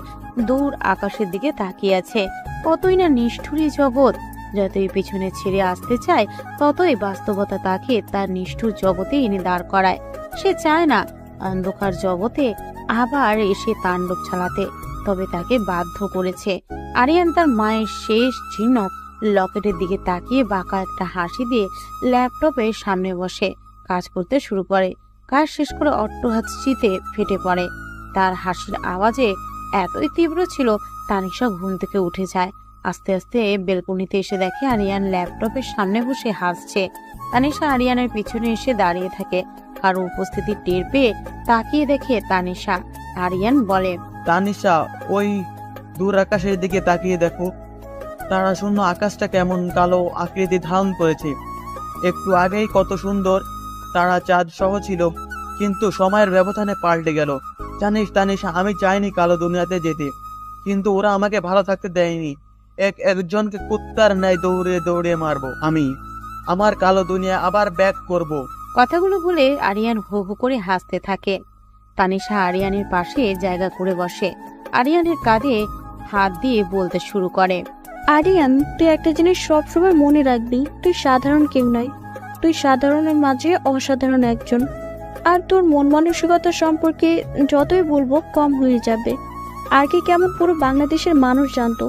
দূর আকাশের দিকে তাকিয়ে আছে। কতই না নিষ্ঠুরী জগৎ। যতই পিছনে ছেড়ে আসতে চায়, ততই বাস্তবতা তাকে তার নিষ্ঠুর জগতে এনে দাঁড় করায়। সে চায় না অন্ধকার জগতে আবার এসে তাণ্ডব চালাতে, তবে তাকে বাধ্য করেছে। আরিয়ান তার মায়ের শেষ চিহ্ন লকেটের দিকে তাকিয়ে বাঁকা একটা হাসি দিয়ে ল্যাপটপের সামনে বসে কাজ করতে শুরু করে। কাজ শেষ করে অট্টহাসিতে ফেটে পড়ে। তার হাসির আওয়াজে এতই তীব্র ছিল তানিশা ঘুম থেকে উঠে যায়। আস্তে আস্তে বেলকনিতে এসে দেখে আরিয়ান ল্যাপটপের সামনে বসে হাসছে। তানিশা আরিয়ানের পিছনে এসে দাঁড়িয়ে থাকে। কারো উপস্থিতি টের পেয়ে তাকিয়ে দেখে তানিশা। আরিয়ান বলে, তানিশা, ওই দূর আকাশের দিকে তাকিয়ে দেখো। তারা শূন্য আকাশটা কেমন কালো আকৃতি ধারণ করেছে। একটু আগেই কত সুন্দর তারা চাঁদ সহ ছিল, কিন্তু সময়ের ব্যবধানে পাল্টে গেল। জানিস তানিশা, আমি চাইনি কালো দুনিয়াতে যেতে, কিন্তু ওরা আমাকে ভালো থাকতে দেয়নি। একজনকে কুত্তার ন্যায় দৌড়ে দৌড়ে মারবো। আমি আমার কালো দুনিয়া আবার ব্যাক করব। কথাগুলো বলে আরিয়ান হো হো করে হাসতে থাকে। তানিশা আরিয়ানের পাশে জায়গা করে বসে। আরিয়ানের কাঁধে হাত দিয়ে বলতে শুরু করে, আরিয়ান, তুই একটা জিনিস সবসময় মনে রাখবি, তুই সাধারণ কেউ নয়। তুই সাধারণের মাঝে অসাধারণ একজন। আর তোর মন মানসিকতা সম্পর্কে যতই বলবো কম হয়ে যাবে। আর কি কেমন পুরো বাংলাদেশের মানুষ জানতো।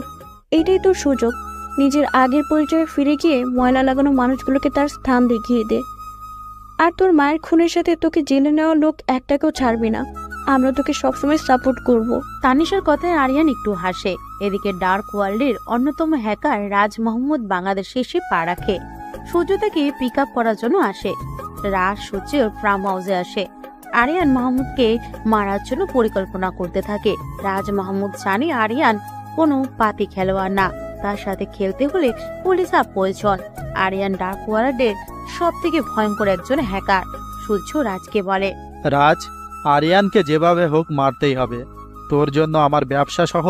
এইটাই তোর সুযোগ। নিজের আগের পরিচয়ে ফিরে গিয়ে ময়লা লাগানো মানুষগুলোকে তার স্থান দেখিয়ে দে। আর তোর মায়ের খুনের সাথে তোকে জেলে নেওয়া লোক একটাকেও ছাড়বি না। আমরা তোকে সবসময় সাপোর্ট করব। তানিশার কথায় আরিয়ান একটু হাসে। এদিকে ডার্ক ওয়ার্ল্ডের অন্যতম হ্যাকার রাজ মোহাম্মদ বাংলাদেশে এসে পা রাখে। সূর্য তাকে পিক আপ করার জন্য আসে। রাজ সূর্যের ফার্ম হাউসে আসে। আরিয়ান মাহমুদকে মারার জন্য পরিকল্পনা করতে থাকে। রাজ মাহমুদ জানে আরিয়ান কোনো পাতি খেলোয়াড় না, তার সাথে খেলতে হলে পুলিশ প্রয়োজন। আরিয়ান ডার্ক ওয়ার্ল্ডের সব থেকে ভয়ঙ্কর একজন হ্যাকার। সূর্য রাজকে বলে, রাজ, আরিয়ানকে যেভাবে হোক মারতেই হবে। তোর জন্য আমার ব্যবসা সহ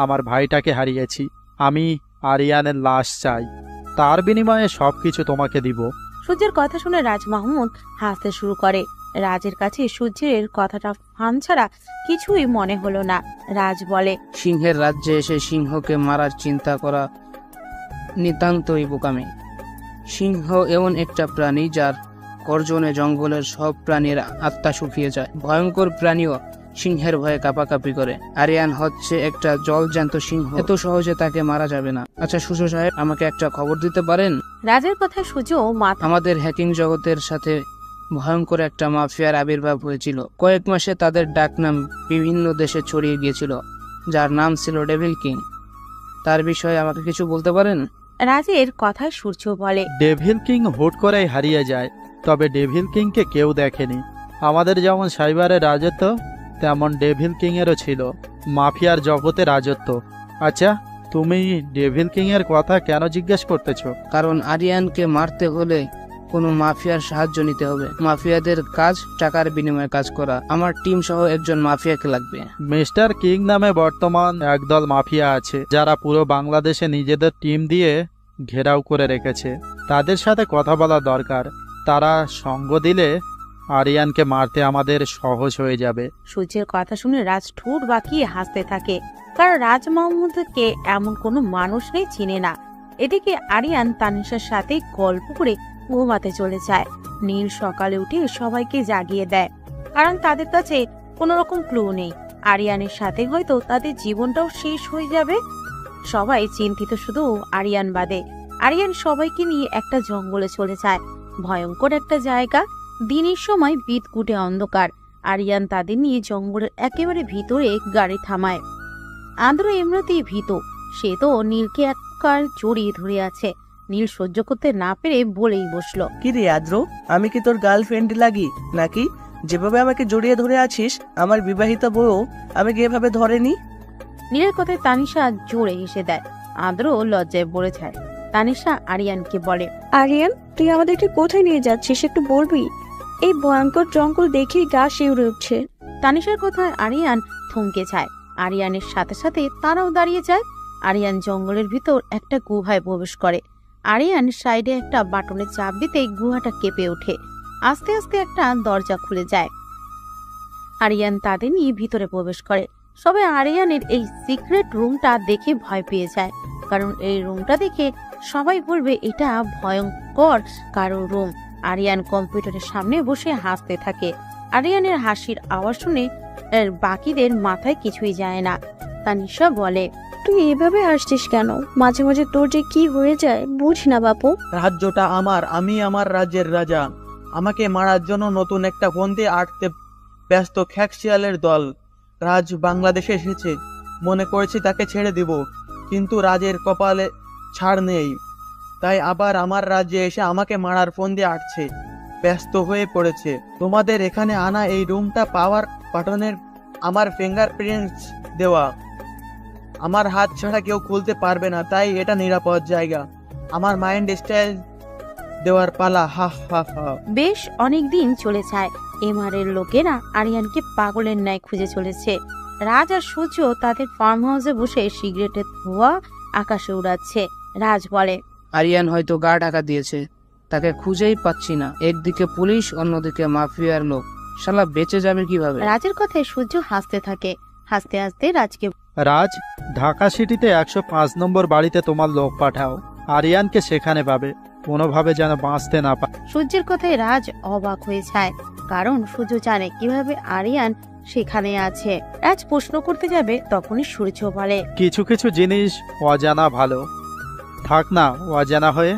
আমার ভাইটাকে হারিয়েছি। আমি আরিয়ানের লাশ চাই, তার বিনিময়ে সবকিছু তোমাকে দিব। সূর্যের কথা শুনে রাজ মাহমুদ হাসতে শুরু করে। রাজের কাছে সূর্যের কথাটা ফান ছাড়া কিছুই মনে হলো না। রাজ বলে, সিংহের রাজ্যে এসে সিংহকে মারার চিন্তা করা নিতান্তই বোকামি। সিংহ এমন একটা প্রাণী যার গর্জনে জঙ্গলের সব প্রাণীর আত্মা শুকিয়ে যায়। ভয়ঙ্কর প্রাণীও সিংহের ভয়ে কাঁপাকাঁপি করে। আরিয়ান হচ্ছে একটা জলজ্যান্ত সিংহ, এত সহজে তাকে মারা যাবে না। আচ্ছা সূর্য সাহেব, আমাকে একটা খবর দিতে পারেন? রাজের কথায় সূর্য মাথা। আমাদের হ্যাকিং জগতের সাথে ভয়ঙ্কর একটা মাফিয়ার আবির্ভাব হয়েছিল। কয়েক মাসে তাদের ডাকনাম বিভিন্ন দেশে ছড়িয়ে গিয়েছিল, যার নাম ছিল ডেভিল কিং। তার বিষয়ে আমাকে কিছু বলতে পারেন? রাজের কথায় সূর্য বলে, ডেভিল কিং হুট করেই হারিয়ে যায়, তবে ডেভিল কিংকে কেউ দেখেনি। আমাদের যেমন সাইবারের রাজত্ব, তেমন ডেভিল কিংয়েরও ছিল মাফিয়ার জগতে রাজত্ব। আচ্ছা, তুমি ডেভিল কিংয়ের কথা কেন জিজ্ঞেস করতেছো? কারণ আরিয়ানকে মারতে হলে কোনো মাফিয়ার সাহায্য নিতে হবে। মাফিয়াদের কাজ টাকার বিনিময়ে কাজ করা। আমার টিম সহ একজন মাফিয়াকে লাগবে। মিস্টার কিং নামে বর্তমান একদল মাফিয়া আছে, যারা পুরো বাংলাদেশে নিজেদের টিম দিয়ে ঘেরাও করে রেখেছে। তাদের সাথে কথা বলা দরকার। তারা সঙ্গ দিলে আরিয়ানকে মারতে আমাদের সহজ হয়ে যাবে। সূর্যের কথা শুনে রাজ ঠোঁট বাঁকিয়ে হাসতে থাকে, কারণ রাজ মাহমুদকে এমন কোনো মানুষ নেই চিনে না। এদিকে আরিয়ান তানিশার সাথে গল্প করে ঘুমাতে চলে যায়। নীল সকালে উঠে সবাইকে জাগিয়ে দেয়, কারণ তাদের কাছে কোনো রকম ক্লু নেই। আরিয়ানের সাথে হয়তো তাদের জীবনটাও শেষ হয়ে যাবে। সবাই চিন্তিত, শুধু আরিয়ান বাদে। আরিয়ান সবাইকে নিয়ে একটা জঙ্গলে চলে যায়। ভয়ঙ্কর একটা জায়গা। দিনের সময় বিদকুটে অন্ধকার। আরিয়ান তাদের নিয়ে জঙ্গলের একেবারে ভিতরে গাড়ি থামায়। আন্দ্র এমনিতেই ভীত। সে তো নীলকে একবার জড়িয়ে ধরে আছে। নীল সহ্য করতে না পেরে বলেই বসলো, কি রে আদ্র, আমি কি তোর গার্লফ্রেন্ড লাগি নাকি? যেভাবে আমাকে জড়িয়ে ধরে আছিস, আমার বিবাহিত বউ আমাকে এভাবে ধরেনি। নীলের কথায় তানিশা জোরে হেসে দেয়। আদ্র লজ্জায় পড়ে যায়। তানিশা আরিয়ানকে বলে, আরিয়ান, তুই আমাদেরকে কোথায় নিয়ে যাচ্ছিস একটু বলবি? এই ভয়ঙ্কর জঙ্গল দেখেই গা শিউরে উঠছে। তানিশার কথায় আরিয়ান থমকে যায়। আরিয়ানের সাথে সাথে তারাও দাঁড়িয়ে যায়। আরিয়ান জঙ্গলের ভিতর একটা গুহায় প্রবেশ করে। আরিয়ান সাইডে একটা বাটনে চাপ দিতেই গুহাটা কেঁপে ওঠে। আস্তে আস্তে একটা দরজা খুলে যায়। আরিয়ান তাদের নিয়ে ভিতরে প্রবেশ করে। সবাই আরিয়ানের এই সিক্রেট রুমটা দেখে ভয় পেয়ে যায়, কারণ এই রুমটা দেখে সবাই বলবে এটা ভয়ঙ্কর কারো রুম। আরিয়ান কম্পিউটারের সামনে বসে হাসতে থাকে। আরিয়ানের হাসির আওয়াজ শুনে বাকিদের মাথায় কিছুই যায় না। তানিশা বলে, তুই এভাবে হাসছিস কেন? মাঝে মাঝে তোর যে কি হয়ে যায় বুঝ না বাপু। রাজ্যটা আমার, আমি আমার রাজ্যের রাজা। আমাকে মারার জন্য নতুন একটা ফন্দি আটতে ব্যস্ত খ্যাকশিয়ালের দল। রাজ বাংলাদেশে এসেছে, মনে করেছি তাকে ছেড়ে দিব, কিন্তু রাজের কপালে ছাড় নেই। তাই আবার আমার রাজ্যে এসে আমাকে মারার ফন্দি আটছে, ব্যস্ত হয়ে পড়েছে। তোমাদের এখানে আনা এই রুমটা পাওয়ার বাটনের আমার ফিঙ্গারপ্রিন্টস দেওয়া। আমার হাত ছাড়া কেউ খুলতে পারবে না, তাই এটা নিরাপদ জায়গা। আমার মাইন্ড স্টাইল দেওয়ার পালা। হা হা হা। বেশ অনেকদিন চলে যায়। এমআরের লোকেরা আরিয়ানকে পাগলের ন্যায় খুঁজে চলেছে। রাজ আর সূর্য তাদের ফার্ম হাউসে বসে সিগারেটের ধোঁয়া আকাশে উড়াচ্ছে। রাজ বলে, আরিয়ান হয়তো গা ঢাকা দিয়েছে, তাকে খুঁজেই পাচ্ছি না। একদিকে পুলিশ, অন্যদিকে মাফিয়ার লোক। শালা বেঁচে যাবে কিভাবে? রাজের কথায় সূর্য হাসতে থাকে। হাসতে হাসতে রাজকে, রাজ, ঢাকা সিটিতে 105 নম্বর বাড়িতে তোমার লোক পাঠাও। আরিয়ানকে সেখানে পাবে, কোনোভাবে যেন বাঁচতে না পারে। সূর্যের কথায় রাজ অবাক হয়ে যায়, কারণ সূর্য জানে কিভাবে আরিয়ান সেখানে আছে। রাজ প্রশ্ন করতে যাবে, তখনই সূর্য বলে, কিছু কিছু জিনিস অজানা ভালো। থাক না অজানা হয়ে,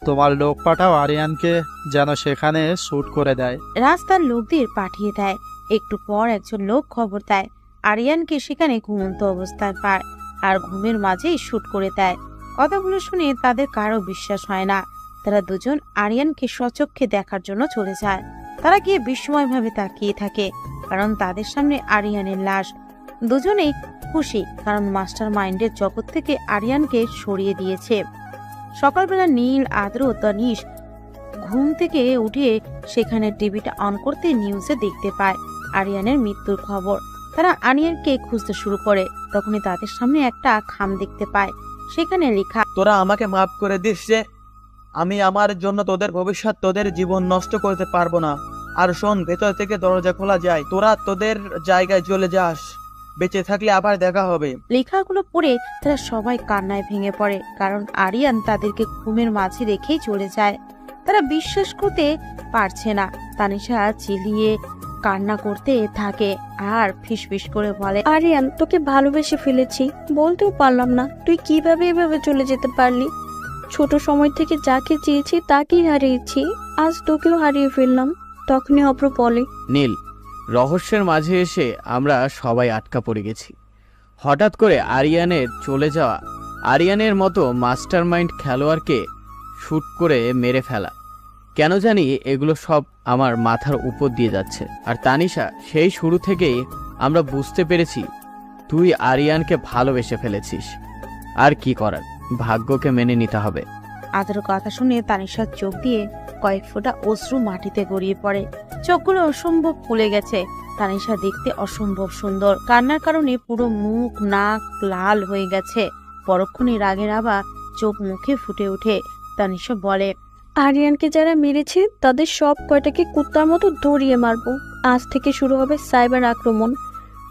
তোমার লোক পাঠাও আরিয়ানকে যেন সেখানে শুট করে দেয়। রাজ তার লোকদের পাঠিয়ে দেয়। একটু পর একজন লোক খবর দেয় আরিয়ানকে সেখানে ঘুমন্ত অবস্থায় পায় আর ঘুমের মাঝেই শুট করে দেয়। কথাগুলো শুনে তাদের কারো বিশ্বাস হয় না। তারা দুজন আরিয়ানকে স্বচক্ষে দেখার জন্য চলে যায়। তারা গিয়ে বিস্ময়ভাবে তাকিয়ে থাকে, কারণ তাদের সামনে আরিয়ানের লাশ। দুজনেই খুশি, কারণ মাস্টার মাইন্ডের জগৎ থেকে আরিয়ানকে সরিয়ে দিয়েছে। সকালবেলা নীল, আদ্র, তনিশ ঘুম থেকে উঠে সেখানে টিভিটা অন করতে নিউজে দেখতে পায় আরিয়ানের মৃত্যুর খবর। তারা আরিয়ানকে খুঁজতে শুরু করে। তখনই তাদের সামনে একটা খাম দেখতে পায়, সেখানে লেখা, তোরা আমাকে মাফ করে দিস যে আমি আমার জন্য তোদের ভবিষ্যৎ, তোদের জীবন নষ্ট করতে পারবো না। আর শোন, ভেতর থেকে দরজা খোলা যায়, তোরা তোদের জায়গায় চলে যাস, বেঁচে থাকলে আবার দেখা হবে। লেখাগুলো পড়ে তারা সবাই কান্নায় ভেঙে পড়ে, কারণ আরিয়ান তাদেরকে ঘুমের মাঝে রেখেই চলে যায়। তারা বিশ্বাস করতে পারছে না। তানিশা চিলিয়ে কান্না করতে থাকে আর ফিসফিস করে বলে, আরিয়ান, তোকে ভালোবেসে ফেলেছি, বলতেও পারলাম না। তুই কিভাবে এভাবে চলে যেতে পারলি? ছোট সময় থেকে যাকে চেয়েছি তাকেই হারিয়েছি, আজ তোকেও হারিয়ে ফেললাম। তখনই অপ্র বলে, নীল, রহস্যের মাঝে এসে আমরা সবাই আটকা পড়ে গেছি। হঠাৎ করে আরিয়ানের চলে যাওয়া, আরিয়ানের মতো মাস্টারমাইন্ড খেলোয়াড়কে শুট করে মেরে ফেলা, কেন জানি এগুলো সব আমার মাথার উপর দিয়ে যাচ্ছে। আর তানিশা, সেই শুরু থেকেই আমরা বুঝতে পেরেছি তুই আরিয়ানকে ভালোবেসে ফেলেছিস। আর কি করার, ভাগ্যকে মেনে নিতে হবে। আদ্র কথা শুনে তানিশার চোখ দিয়ে কয়েক ফোঁটা অশ্রু মাটিতে গড়িয়ে পড়ে। চোখগুলো অসম্ভব ফুলে গেছে। তানিশা দেখতে অসম্ভব সুন্দর, কান্নার কারণে পুরো মুখ, নাক লাল হয়ে গেছে। পরক্ষণে রাগের আভা চোখ মুখে ফুটে ওঠে। তানিশা বলে, আরিয়ানকে যারা মেরেছে তাদের সব কয়টাকে কুত্তার মতো দৌড়িয়ে মারবো। আজ থেকে শুরু হবে সাইবার আক্রমণ,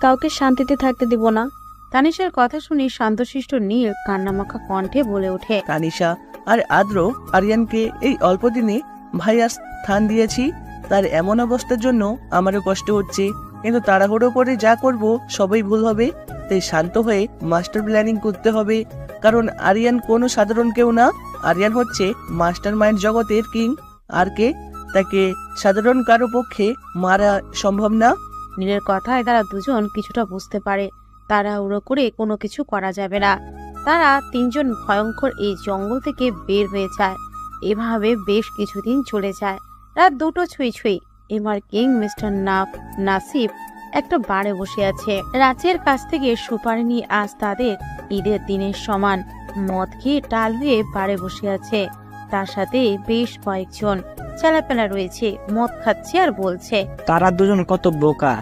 কাউকে শান্তিতে থাকতে দিব না। তানিশার কথা শুনে শান্তশিষ্ট নীল কান্নামাখা কণ্ঠে বলে ওঠে, তানিশা আর আদ্র আরিয়ানকে এই অল্প দিনে ভাইয়ার স্থান দিয়েছি, তার এমন অবস্থার জন্য আমারও কষ্ট হচ্ছে, কিন্তু তাড়াহুড়ো করে যা করব সবই ভুল হবে। তাই শান্ত হয়ে মাস্টার প্ল্যানিং করতে হবে, কারণ আরিয়ান কোনো সাধারণ কেউ না। আরিয়ান হচ্ছে মাস্টার মাইন্ড জগতের কিং। আর কে, তাকে সাধারণ কারো পক্ষে মারা সম্ভব না। নীলের কথায় তারা দুজন কিছুটা বুঝতে পারে তাড়াহুড়ো করে কোনো কিছু করা যাবে না। তারা তিনজন ভয়ঙ্কর এই জঙ্গল থেকে বের হয়ে যায়। এভাবে বেশ কিছুদিন চলে যায়। রাত 2টো ছুঁই এমার কিং মিস্টার নাসিব একটা বারে বসে আছে। রাজের কাছ থেকে সুপারি নিয়ে আজ তাদের ঈদের দিনের সমান মদ খেয়ে টাল হয়ে বারে বসে আছে। তার সাথে বেশ কয়েকজন ছেলেপেলা রয়েছে, মদ খাচ্ছে আর বলছে, তারা দুজন কত বোকা।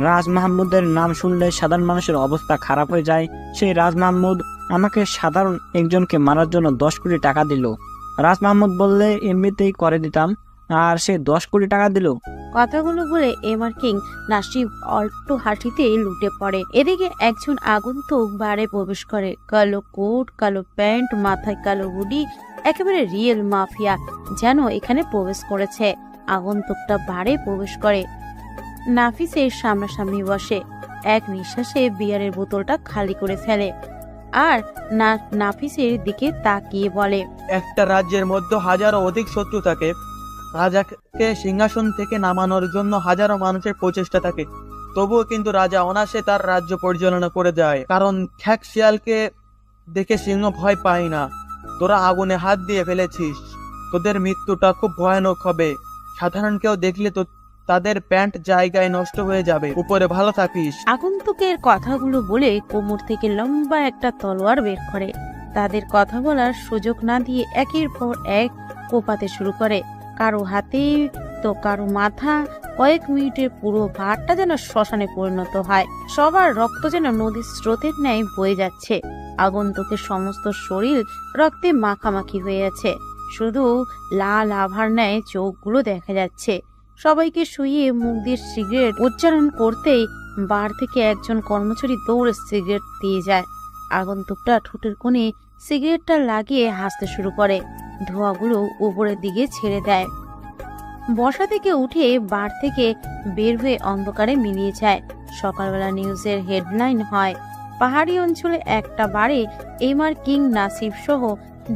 রাজ মাহমুদের নাম শুনলে সাধারণ মানুষের অবস্থা খারাপ হয়ে যায়। সেই রাজ মাহমুদ আমাকে সাধারণ একজনকে মারার জন্য 10 কোটি টাকা দিল। রাজ মাহমুদ বললে এমনিতেই করে দিতাম, আর সে 10 কোটি টাকা দিল। কথাগুলো বলে এমার কিং নাসিব অল্প হাঁটিতে লুটে পড়ে। এদিকে একজন আগন্তুক বারে প্রবেশ করে। কালো কোট, কালো প্যান্ট, মাথায় কালো হুডি, একেবারে রিয়েল মাফিয়া যেন এখানে প্রবেশ করেছে। আগন্তুকটা বারে প্রবেশ করে নাফিসের সামনাসামনি বসে। এক নিঃশ্বাসে বিয়ারের বোতলটা খালি করে ফেলে আর নাফিসের দিকে তাকিয়ে বলে, একটা রাজ্যের মধ্যে হাজারো অধিক শত্রু থাকে। রাজাকে সিংহাসন থেকে নামানোর জন্য হাজারো মানুষের প্রচেষ্টা থাকে, তবুও কিন্তু রাজা অনায়াসে তার রাজ্য পরিচালনা করে দেয়, কারণ খ্যাক শিয়ালকে দেখে সিংহ ভয় পায় না। তোরা আগুনে হাত দিয়ে ফেলেছিস, তোদের মৃত্যুটা খুব ভয়ানক হবে। সাধারণ কেউ দেখলে তো তাদের প্যান্ট জায়গায় নষ্ট হয়ে যাবে। উপরে ভালো থাকিস। আগন্তুকের কথাগুলো বলে কোমর থেকে লম্বা একটা তলোয়ার বের করে। তাদের কথা বলার সুযোগ না দিয়ে একের পর এক কোপাতে শুরু করে। কারো হাতে তো কারো মাথা। কয়েক মিনিটের পুরো ভাতটা যেন শ্মশানে পরিণত হয়। সবার রক্ত যেন নদীর স্রোতের ন্যায় বয়ে যাচ্ছে। আগন্তুকের সমস্ত শরীর রক্তে মাখামাখি হয়ে আছে, শুধু লাল আভার ন্যায় চোখগুলো দেখা যাচ্ছে। সবাইকে শুইয়ে মুখ দিয়ে সিগারেট উচ্চারণ করতেই বার থেকে একজন কর্মচারী দৌড়ে সিগারেট দিয়ে যায়। আগন্তুকটা ঠোঁটের কোণে সিগারেটটা লাগিয়ে হাসতে শুরু করে। ধোঁয়াগুলো উপরের দিকে ছেড়ে দেয়। বসা থেকে উঠে বার থেকে বের হয়ে অন্ধকারে মিলিয়ে যায়। সকালবেলা নিউজের হেডলাইন হয়, পাহাড়ি অঞ্চলে একটা বারে এমার কিং নাসিব সহ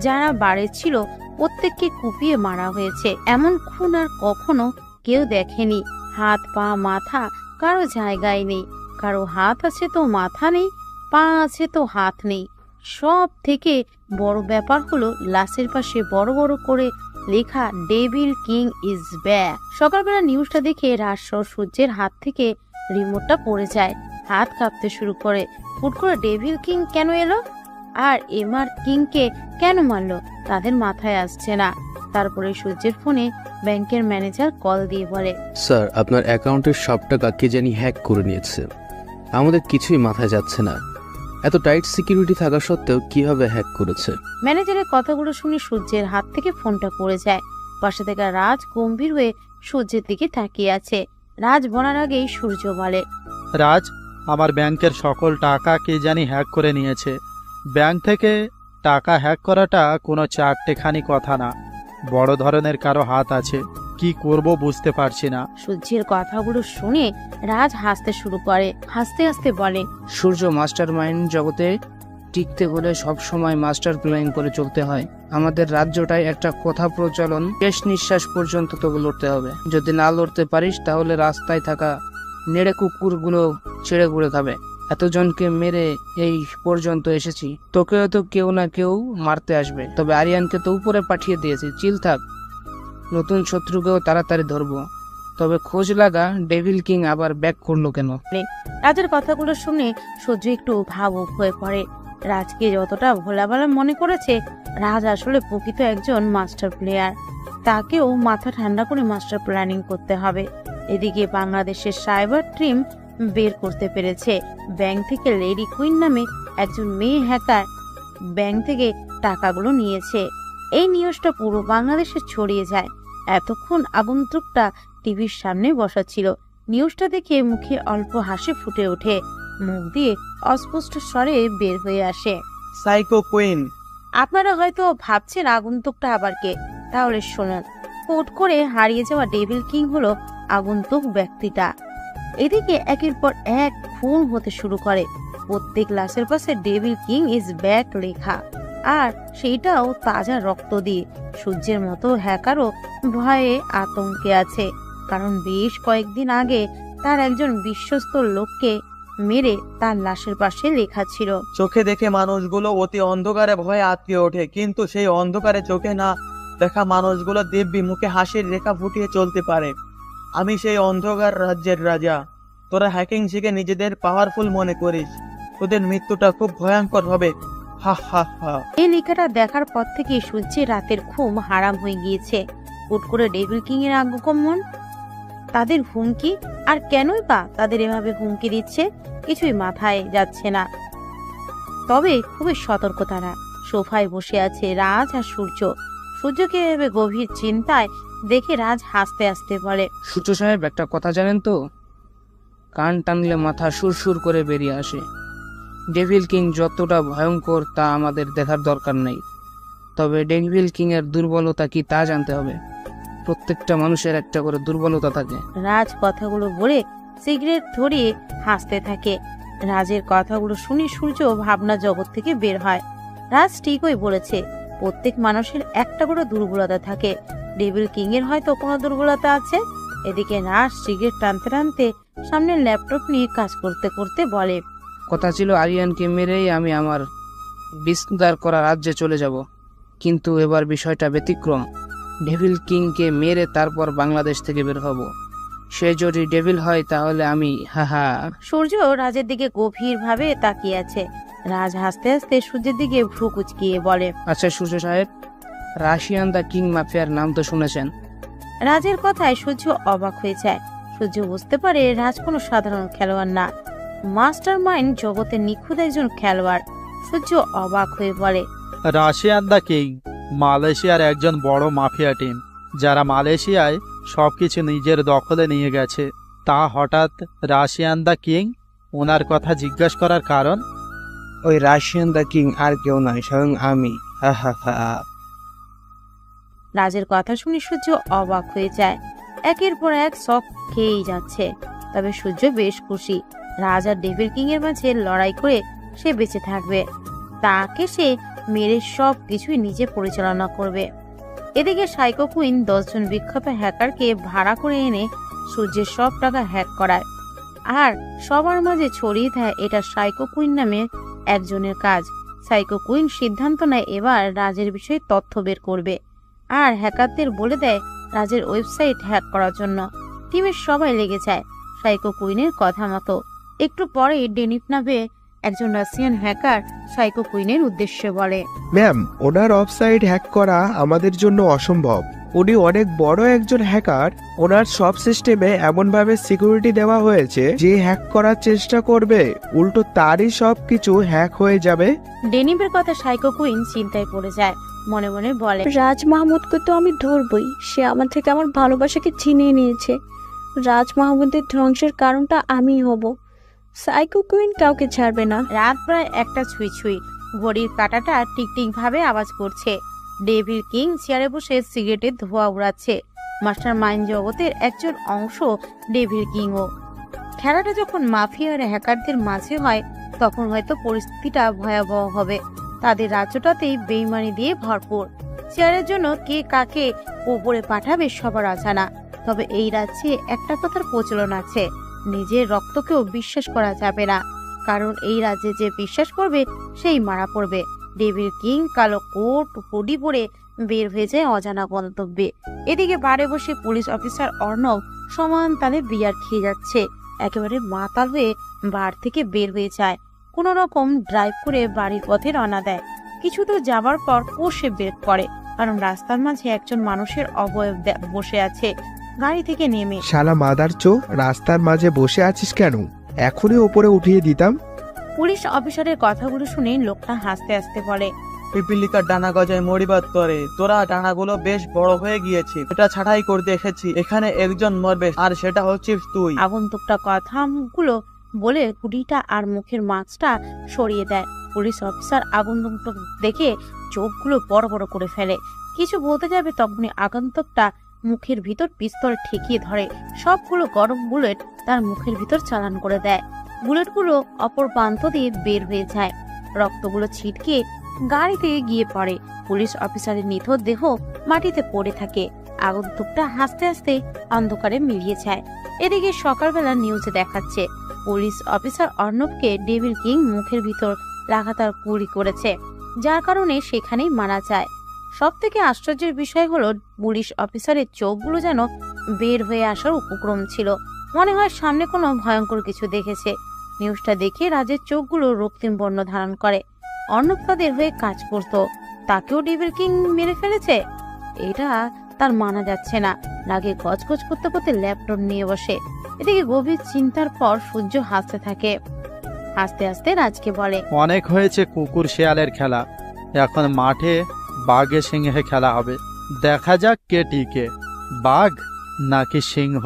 যারা বারে ছিল প্রত্যেককে কুপিয়ে মারা হয়েছে। এমন খুন আর কখনো কেউ দেখেনি। হাত পা মাথা কারো জায়গায় নেই, কারো হাত আছে তো মাথা নেই, পা আছে তো হাত নেই। সব থেকে বড় ব্যাপার হলো লাশের পাশে বড় বড় করে লেখা ডেভিল কিং ইজ ব্যাক। সকালবেলা নিউজটা দেখে রাজসহ সূর্যের হাত থেকে রিমোটটা পড়ে যায়, হাত কাঁপতে শুরু করে। হুট করে ডেভিল কিং কেন এলো আর এমআর কিংকে কেন মারলো তাদের মাথায় আসছে না। তারপরে সূর্যের ফোনে ব্যাংকের ম্যানেজার কল দিয়ে বলে, স্যার আপনার অ্যাকাউন্টের সব টাকা কে জানি হ্যাক করে নিয়েছে। আমাদের কিছুই মাথায় যাচ্ছে না, এত টাইট সিকিউরিটি থাকা সত্ত্বেও কিভাবে হ্যাক করেছে। ম্যানেজারের কথাগুলো শুনে সূর্যের হাত থেকে ফোনটা পড়ে যায়। পাশে থেকে রাজ গম্ভীর হয়ে সূর্যের দিকে তাকিয়ে আছে। রাজ বলার আগেই সূর্য বলে, রাজ, আমার ব্যাংকের সকল টাকা কে জানি হ্যাক করে নিয়েছে। ব্যাংক থেকে টাকা হ্যাক করাটা কোনো চারটেখানি কথা না, বড় ধরনের কারো হাত আছে। কি করব বুঝতে পারছি না। সূর্যের কথাগুলো শুনে রাজ হাসতে শুরু করে। হাসতে হাসতে বলে, সূর্য, মাস্টার মাইন্ড জগতে টিকতে হলে সব সময় মাস্টার প্ল্যান করে চলতে হয়। আমাদের রাজ্যটায় একটা কথা প্রচলন, শেষ নিঃশ্বাস পর্যন্ত তোকে লড়তে হবে। যদি না লড়তে পারিস তাহলে রাস্তায় থাকা নেড়ে কুকুরগুলো ছেড়ে ঘুরে খাবে। এতজনকে মেরে এই পর্যন্ত এসেছি, তোকেও তো কেউ না কেউ মারতে আসবে। তবে আরিয়ানকে তো উপরে পাঠিয়ে দিয়েছি, চিল থাক। নতুন শত্রুকেও তাড়াতাড়ি ধরবো। তবে খোঁজ লাগা ডেভিল কিং আবার ব্যাক করলো কেন? রাজের কথাগুলো শুনে সূর্য একটু ভাবুক হয়ে পড়ে। রাজকে যতটা ভোলাভালা মনে করেছে, রাজ আসলে প্রকৃত একজন মাস্টার প্লেয়ার। তাকেও মাথা ঠান্ডা করে মাস্টার প্ল্যানিং করতে হবে। এদিকে বাংলাদেশের সাইবার টিম বের করতে পেরেছে ব্যাংক থেকে লেডি কুইন নামে একজন মেয়ে হ্যাকার ব্যাংক থেকে টাকাগুলো নিয়েছে। এই নিউজটা পুরো বাংলাদেশে ছড়িয়ে যায়। এতক্ষণ আগন্তুকটা টিভির সামনে বসা ছিল। নিউজটা দেখে মুখে অল্প হাসি ফুটে ওঠে, মুখ দিয়ে অস্পষ্ট স্বরে বের হয়ে আসে, সাইকো কুইন। আপনারা হয়তো ভাবছেন আগন্তুকটা আবার কে, তাহলে শুনুন। হুট করে হারিয়ে যাওয়া ডেভিল কিং হলো আগন্তুক ব্যক্তিটা। এদিকে একের পর এক খুন হতে শুরু করে। প্রত্যেক লাশের পাশে ডেভিল কিং ইজ ব্যাক লেখা, আর সেইটাও তাজা রক্ত দিয়ে। সূর্যের মতো হ্যাকারও ভয়ে আতঙ্কে আছে, কারণ বেশ কয়েকদিন আগে তার একজন বিশ্বস্ত লোককে মেরে তার লাশের পাশে লেখা ছিল। চোখে দেখে মানুষগুলো অতি অন্ধকারে ভয়ে আটকে ওঠে, কিন্তু সেই অন্ধকারে চোখে না দেখা মানুষগুলো দিব্যি মুখে হাসির রেখা ফুটিয়ে চলতে পারে। আমি সেই অন্ধকার রাজ্যের রাজা। তোরা হ্যাকিং শিখে নিজেদের পাওয়ারফুল মনে করিস, তোদের মৃত্যুটা খুব ভয়ঙ্কর হবে। হা হা হা। এই লেখাটা দেখার পর থেকে সূর্যের রাতের ঘুম হারাম হয়ে গিয়েছে। হুট করে ডেভিল কিং এর আগমন, তাদের হুমকি, আর কেনই বা তাদের এভাবে হুমকি দিচ্ছে কিছুই মাথায় যাচ্ছে না। তবে খুবই সতর্ক তারা। সোফায় বসে আছে রাজ আর সূর্য। সূর্যকে এভাবে গভীর চিন্তায় দেখে রাজ হাসতে হাসতে বলে, সূর্য সাহেব, একটা কথা জানেন তো, কান টানলে মাথা সুরসুর করে বেরিয়ে আসে। ডেভিল কিং যতটা ভয়ঙ্কর তা আমাদের দেখার দরকার নেই, তবে ডেভিল কিং এর দুর্বলতা কি তা জানতে হবে। প্রত্যেকটা মানুষের একটা করে দুর্বলতা থাকে। রাজ কথাগুলো বলে সিগারেট ধরিয়ে হাসতে থাকে। রাজের কথাগুলো শুনে সূর্য ভাবনা জগৎ থেকে বের হয়। রাজ ঠিকই বলেছে, প্রত্যেক মানুষের একটা করে দুর্বলতা থাকে। ডেভিল কিং এর হয়তো কোনো দুর্বলতা আছে। এদিকে রাজ সিগারেট টানতে টানতে সামনে ল্যাপটপ নিয়ে কাজ করতে করতে বলে, কথা ছিল আরিয়ানকে মেরেই আমি আমার বিস্তার করা রাজ্যে চলে যাব, কিন্তু এবার বিষয়টা ব্যতিক্রম। ডেভিল কিংকে মেরে তারপর বাংলাদেশ থেকে বের হব। সে যদি ডেভিল হয় তাহলে আমি হাহা। সূর্য রাজের দিকে গভীর ভাবে তাকিয়ে আছে। রাজ হাসতে হাসতে সূর্যের দিকে ভ্রু কুচকিয়ে বলে, আচ্ছা সূর্য সাহেব, রাশিয়ান দা কিং মাফিয়ার নাম তো শুনেছেন? রাজের কথায় সূর্য অবাক হয়ে যায়। সূর্য বুঝতে পারে রাজ কোনো সাধারণ খেলোয়াড় না, মাস্টার মাইন্ড জগতের নিখুঁত একজন খেলোয়াড়। সূর্য অবাক হয়ে বলে, রাশিয়ান দা কিং মালয়েশিয়ার একজন বড় মাফিয়া টিম, যারা মালয়েশিয়ায় সবকিছু নিজের দখলে নিয়ে গেছে। তা হঠাৎ রাশিয়ান দা কিং, ওনার কথা জিজ্ঞাসা করার কারণ? ওই রাশিয়ান দা কিং আর কেউ নয়, স্বয়ং আমি। রাজের কথা শুনে সূর্য অবাক হয়ে যায়। একের পর এক শক খেয়েই যাচ্ছে। তবে সূর্য বেশ খুশি, রাজ আর ডেভিল কিং এর মাঝে লড়াই করে সে বেঁচে থাকবে। তাকে সে মেরে সব কিছুই নিজে পরিচালনা করবে। এদিকে সাইকো কুইন 10 জন বিখ্যাত হ্যাকারকে ভাড়া করে এনে সূর্যের সব টাকা হ্যাক করায়। আর সবার মাঝে ছড়িয়ে দেয় এটা সাইকো কুইন নামে একজনের কাজ। সাইকো কুইন সিদ্ধান্ত নেয় এবার রাজের বিষয়ে তথ্য বের করবে আর হ্যাকারদের বলে দেয় রাজের ওয়েবসাইট হ্যাক করার জন্য। টিমের সবাই লেগে যায় সাইকো কুইনের কথা মতো। একটু পরে ডেনিট নামে একজন রাশিয়ান হ্যাকার সাইকো কুইনের উদ্দেশ্যে বলে, ম্যাম, ওনার ওয়েবসাইট হ্যাক করা আমাদের জন্য অসম্ভব। উনি অনেক বড় একজন হ্যাকার। ওনার সব সিস্টেমে এমনভাবে সিকিউরিটি দেওয়া হয়েছে যে হ্যাক করার চেষ্টা করবে উল্টো তারই সব কিছু হ্যাক হয়ে যাবে। ডেনিমের কথা সাইকো কুইন চিন্তায় পড়ে যায়, মনে মনে বলে, রাজ মাহমুদকে তো আমি ধরবই। সে আমার থেকে আমার ভালোবাসাকে ছিনিয়ে নিয়েছে। রাজ মাহমুদের ধ্বংসের কারণটা আমিই হব। সাইকো কুইন কাউকে ছাড়বে না। রাত প্রায় 1টা ছুঁই ছুঁই। ঘড়ির কাঁটাটা টিকটিক ভাবে আওয়াজ করছে। ডেভিল কিং চেয়ারে বসে সিগারেটের ধোঁয়া উড়াচ্ছে। মাস্টার মাইন্ড জগতের একজন অংশ ডেভিল কিংও। খেলাটা যখন মাফিয়া আর হ্যাকারদের মাঝে হয় তখন হয়তো পরিস্থিতিটা ভয়াবহ হবে। তাদের রাজ্যটাতেই বেইমানি দিয়ে ভরপুর। চেয়ারের জন্য কে কাকে উপরে পাঠাবে সবার অজানা। তবে এই রাজ্যে একটা কথার প্রচলন আছে, নিজের রক্তকেও বিশ্বাস করা যাবে না, কারণ এই রাজ্যে যে বিশ্বাস করবে সেই মারা পড়বে। ডেভিল কিং কালো কোট হুডি পরে বের হয়ে যায় অজানা গন্তব্যে। এদিকে বারে বসে পুলিশ অফিসার অর্ণব সমান তালে বিয়ার খেয়ে যাচ্ছে। একেবারে মাতাল হয়ে বার থেকে বের হয়ে যায়। কোন রকম ড্রাইভ করে বাড়ির পথে রওনা দেয়। কিছু দূর যাবার পর কষে ব্রেক করে, কারণ রাস্তার মাঝে একজন মানুষের অবয়ব বসে আছে। গাড়ি থেকে নেমে, শালা মাদার চো, রাস্তার মাঝে বসে আছিস কেন? এখনই ওপরে উঠিয়ে দিতাম। পুলিশ অফিসারের কথাগুলো শুনে লোকটা হাসতে হাসতে বলে, পিপিলিকার ডানা গজায় মরিবার তরে, তোরা ডানাগুলো বেশ বড় হয়ে গিয়েছে। এটা ছাঁটাই করতে এসেছি, এখানে একজন মরবে আর সেটা হচ্ছিস তুই। আগন্তুকটা কথাগুলো বলে হুডিটা আর মুখের মাস্কটা সরিয়ে দেয়। পুলিশ অফিসার আগন্তুক দেখে চোখগুলো বড় বড় করে ফেলে। কিছু বলতে যাবে তখনই আগন্তুকটা মুখের ভিতর পিস্তল ঠেকিয়ে ধরে। সবগুলো গরম বুলেট তার মুখের ভিতর চালান করে দেয়। বুলেটগুলো অপর প্রান্ত দিয়ে বের হয়ে যায়। রক্তগুলো ছিটকে গাড়িতে গিয়ে পড়ে। পুলিশ অফিসারের নিথর দেহ মাটিতে পড়ে থাকে। আগন্তুকটা হাসতে হাসতে অন্ধকারে মিলিয়ে যায়। এদিকে সকালবেলা নিউজে দেখাচ্ছে পুলিশ অফিসার অর্ণবকে ডেভিল কিং মুখের ভিতর লাগাতার গুলি করেছে, যার কারণে সেখানেই মারা যায়। সব থেকে আশ্চর্যের বিষয় হলো পুলিশ অফিসারের চোখগুলো যেন বের হয়ে আসার উপক্রম ছিল। মনে হয় সামনে কোনো ভয়ঙ্কর কিছু দেখেছে। নিউজটা দেখে রাজের চোখগুলো রক্তিম বর্ণ ধারণ করে। অর্ণব তাদের হয়ে কাজ করত, তাকেও ডেভিল কিং মেরে ফেলেছে। এটা তার মানা যাচ্ছে না। রাগে গজগজ করতে করতে ল্যাপটপ নিয়ে বসে। এদিকে গভীর চিন্তার পর সূর্য হাসতে থাকে। হাসতে হাসতে রাজকে বলে, অনেক হয়েছে কুকুর শেয়ালের খেলা, এখন মাঠে বাঘে সিংহে খেলা হবে। দেখা যাক কে টিকে, বাঘ নাকি সিংহ।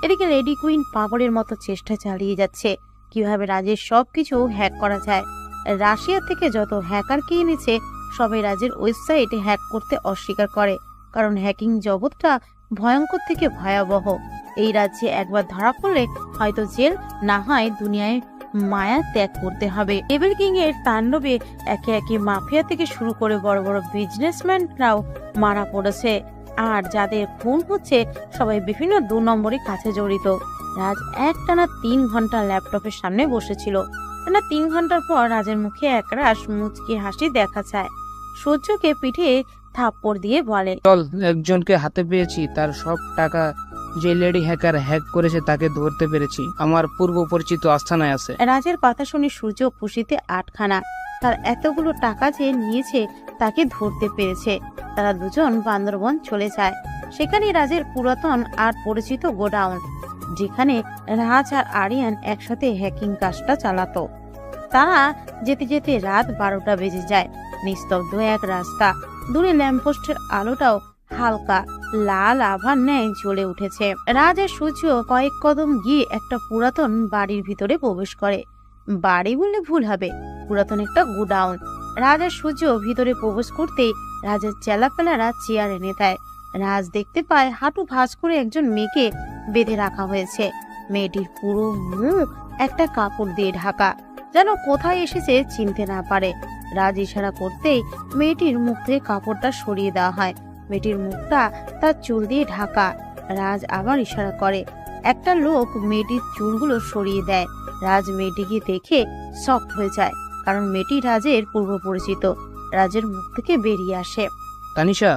এদিকে লেডি কুইন পাগলের মতো চেষ্টা চালিয়ে যাচ্ছে কিভাবে রাজের সবকিছু হ্যাক করা যায়। রাশিয়া থেকে যত হ্যাকারকে এনেছে সবাই রাজের ওয়েবসাইট হ্যাক করতে অস্বীকার করে, কারণ হ্যাকিং জগৎটা ভয়ঙ্কর থেকে ভয়াবহ। এই রাজ্যে একবার ধরা পড়লে হয়তো জেল, না হয় দুনিয়ায় মায়া ত্যাগ করতে হবে। ডেভিল কিং এর তাণ্ডবে একে একে মাফিয়া থেকে শুরু করে বড় বড় বিজনেসম্যানরাও মারা পড়েছে, আর যাদের খুন হচ্ছে সবাই বিভিন্ন 2 নম্বরী কাছে জড়িত। রাজ একটানা 3 ঘন্টা ল্যাপটপের সামনে বসেছিল। টানা 3 ঘন্টার পর রাজের মুখে একরাশ মুচকি হাসি দেখা যায়। সূর্যকে পিঠে থাপ্পড় দিয়ে বলে, চল, একজনকে হাতে পেয়েছি। তার সব টাকা যে লেডি হ্যাকার হ্যাক করেছে তাকে ধরতে পেরেছি। আমার পূর্ব পরিচিত আস্থানায় আছে। রাজের কথা শুনে সূর্য খুশিতে আটখানা। তার এতগুলো টাকা যে নিয়েছে তাকে ধরতে পেরেছে। তারা দুজন বান্দরবন চলে যায়। সেখানে রাজের পুরাতন আর পরিচিত গোডাউন, যেখানে রাজ আর আরিয়ান একসাথে হ্যাকিং কাজটা চালাতো। তারা যেতে যেতে রাত 12টা বেজে যায়। নিস্তব্ধ এক রাস্তা, দূরে ল্যাম্পপোস্টের আলোটাও হালকা লাল আভার ন্যায় জ্বলে উঠেছে। রাজ আর সূর্য কয়েক কদম গিয়ে একটা পুরাতন বাড়ির ভিতরে প্রবেশ করে। বাড়ি বললে ভুল হবে, পুরাতন একটা গোডাউন। রাজ আর সূর্য ভিতরে প্রবেশ করতেই রাজের চেলাপেলারা চেয়ার এনে দেয়। রাজ দেখতে পায় হাঁটু ভাঁজ করে একজন মেয়েকে বেঁধে রাখা হয়েছে। মেয়েটির পুরো মুখ একটা কাপড় দিয়ে ঢাকা, যেন কোথায় এসেছে চিনতে না পারে। রাজ ইশারা করতেই মেয়েটির মুখ থেকে কাপড়টা সরিয়ে দেওয়া হয়। মেয়েটির মুখটা তার চুল দিয়ে ঢাকা। রাজ আবার ইশারা করে, একটা লোক মেয়েটির চুলগুলো সরিয়ে দেয়। রাজ মেয়েটিকে দেখে শকড হয়ে যায়, কারণ মেয়েটি রাজের পূর্ব পরিচিত। রাজের মুখ থেকে বেরিয়ে আসে, তানিশা।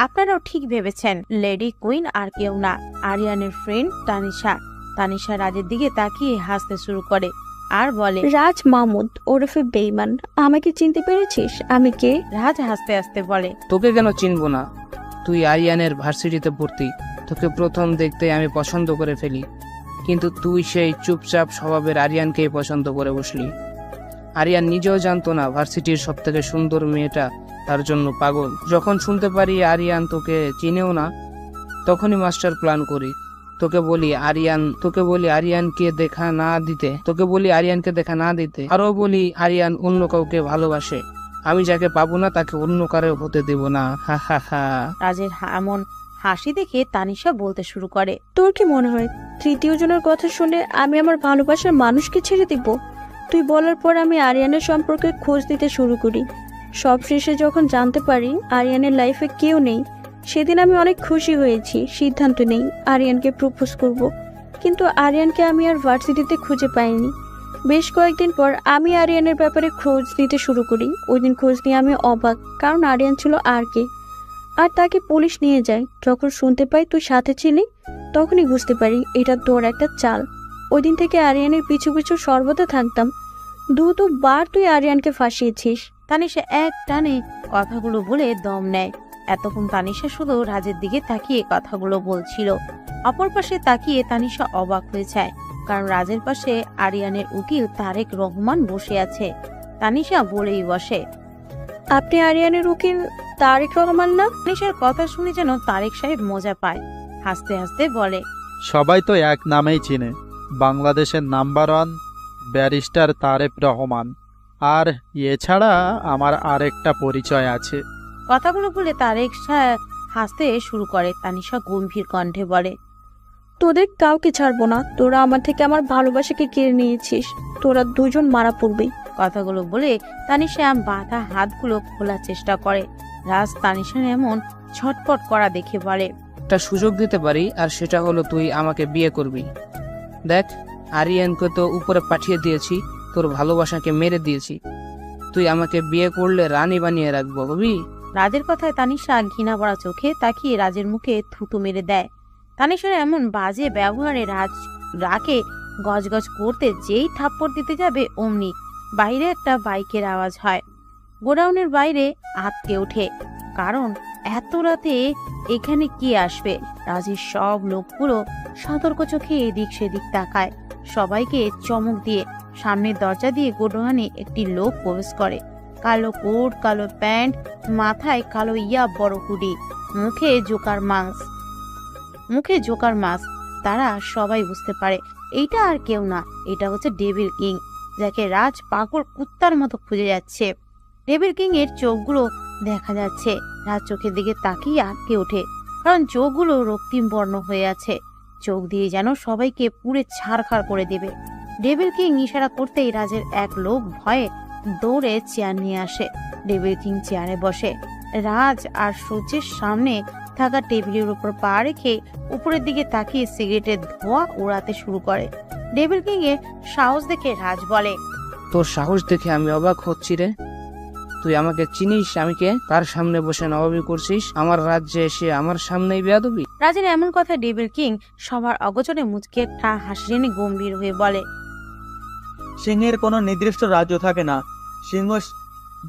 আপনারাও ঠিক ভেবেছেন, লেডি কুইন আর কেউ না, আরিয়ানের ফ্রেন্ড তানিশা। তানিশা রাজের দিকে তাকিয়ে হাসতে শুরু করে আর বলে, রাজ মাহমুদ ওরফে বেইমান, আমাকে চিনতে পেরেছিস? আমি কে? রাজ হাসতে হাসতে বলে, তোকে কেন চিনবো না? তুই আরিয়ানের ভার্সিটিতে ভর্তি। তোকে প্রথম দেখতে আমি পছন্দ করে ফেলি, কিন্তু তুই সেই চুপচাপ স্বভাবের আরিয়ানকেই পছন্দ করে বসলি। আরিয়ান নিজেও জানতো না ভার্সিটির সব থেকে সুন্দর মেয়েটা তার জন্য পাগল। যখন শুনতে পারি আরিয়ান তোকে চিনেও না, তখনই মাস্টার প্ল্যান করি। তোকে বলি আরিয়ানকে দেখা না দিতে, আরো বলি আরিয়ান অন্য কাউকে ভালোবাসে। আমি যাকে পাবো না তাকে অন্য কারো হতে দেব না। হা হা হা। রাজের এমন হাসি দেখে তানিশা বলতে শুরু করে, তোর কি মনে হয় তৃতীয় জনের কথা শুনে আমি আমার ভালোবাসার মানুষকে ছেড়ে দিব? তুই বলার পর আমি আরিয়ানের সম্পর্কে খোঁজ দিতে শুরু করি। সবশেষে যখন জানতে পারি আরিয়ানের লাইফে কেউ নেই, সেদিন আমি অনেক খুশি হয়েছি। সিদ্ধান্ত নেই আরিয়ানকে প্রপোজ করব, কিন্তু আরিয়ানকে আমি আর ভার্সিটিতে খুঁজে পাইনি। বেশ কয়েকদিন পর আমি আরিয়ানের ব্যাপারে খোঁজ নিতে শুরু করি। ওই দিন খোঁজ নিয়ে আমি অবাক, কারণ আরিয়ান ছিল আরকে, আর তাকে পুলিশ নিয়ে যায়। যখন শুনতে পাই তুই সাথে ছিলি, তখনই বুঝতে পারি এটা তোর একটা চাল। ওই দিন থেকে আরিয়ানের পিছু পিছু সর্বদা থাকতাম। দুবার তুই আরিয়ানকে ফাঁসিয়েছিস। তানিশা এক টানে কথাগুলো বলে দম নেয়। এতক্ষণ তানিশা শুধু রাজের দিকে তাকিয়ে কথাগুলো বলছিল। অপর পাশে তাকিয়ে তানিশা অবাক হয়ে যায়, কারণ রাজের পাশে আরিয়ানের উকিল তারেক রহমান বসে আছে। তানিশা বলেই বসে, আপনি আরিয়ানের উকিল তারেক রহমান না? তানিশার কথা শুনে যেন তারেক সাহেব মজা পায়, হাসতে হাসতে বলে, সবাই তো এক নামেই চিনে, বাংলাদেশের নাম্বার 1 ব্যারিস্টার তারেক রহমান। আর এছাড়া আমার আরেকটা পরিচয় আছে। কথাগুলো বলে তারেক সাহেব হাসতে শুরু করে। তানিশা গম্ভীর কণ্ঠে বলে, তোদের কাউকে ছাড়বো না। তোরা আমার থেকে আমার ভালোবাসাকে কেড়ে নিয়েছিস। তোরা দুজন মারা পড়বি। কথাগুলো বলে তানিশা বাঁধা হাতগুলো খোলার চেষ্টা করে। রাজ তানিশার এমন ছটপট করা দেখে বলে, একটা সুযোগ দিতে পারি, আর সেটা হলো তুই আমাকে বিয়ে করবি। দেখ, আরিয়ানকে তো উপরে পাঠিয়ে দিয়েছি, তোর ভালোবাসাকে মেরে দিয়েছি। তুই আমাকে বিয়ে করলে রানী বানিয়ে রাখবো, বুঝবি? রাজের কথায় তানিশা ঘৃণা ভরা চোখে তাকিয়ে রাজের মুখে থুতু মেরে দেয়। তানিশার এমন বাজে ব্যবহারে রাজ রাগে গজগজ করতে যেই থাপ্পড় দিতে যাবে, অমনি বাইরে একটা বাইকের আওয়াজ হয়। গোডাউনের বাইরে আটকে ওঠে, কারণ এত রাতে এখানে কি আসবে। রাজের সব লোকগুলো সতর্ক চোখে এদিক সেদিক তাকায়। সবাইকে চমক দিয়ে সামনের দরজা দিয়ে গোডাউনে একটি লোক প্রবেশ করে। কালো কোট, কালো প্যান্ট, মাথায় কালো বড় হুডি, মুখে জোকার মাস্ক। তারা সবাই বুঝতে পারে এইটা আর কেউ না, এটা হচ্ছে ডেভিল কিং, যাকে রাজ পাগল কুত্তার মতো খুঁজে যাচ্ছে। ডেভিল কিং এর চোখগুলো দেখা যাচ্ছে। রাজ চোখের দিকে তাকিয়ে আটকে ওঠে, কারণ চোখগুলো রক্তিম বর্ণ হয়ে আছে। চোখ দিয়ে যেন সবাইকে পুড়ে ছারখার করে দেবে। ডেভিল কিং ইশারা করতেই রাজের এক লোক ভয়ে দৌড়ে চেয়ার নিয়ে আসে। ডেভিল কিং চেয়ারে বসে। রাজ আর সূর্যের সামনে থাকা টেবিলের উপর পা রেখে উপরের দিকে তাকিয়ে সিগারেটের ধোঁয়া উড়াতে শুরু করে। ডেভিল কিং এর সাহস দেখে রাজ বলে, তোর সাহস দেখে আমি অবাক হচ্ছি রে। তুই আমাকে চিনিস? আমি কে? তার সামনে বসে নবাবি করছিস? আমার রাজ্যে এসে আমার সামনেই বেয়াদবি? রাজের এমন কথা ডেভিল কিং সবার অগোচরে মুচকে একটা হাসি টেনে গম্ভীর হয়ে বলে, সিংহের কোনো নির্দিষ্ট রাজ্য থাকে না। সিংহ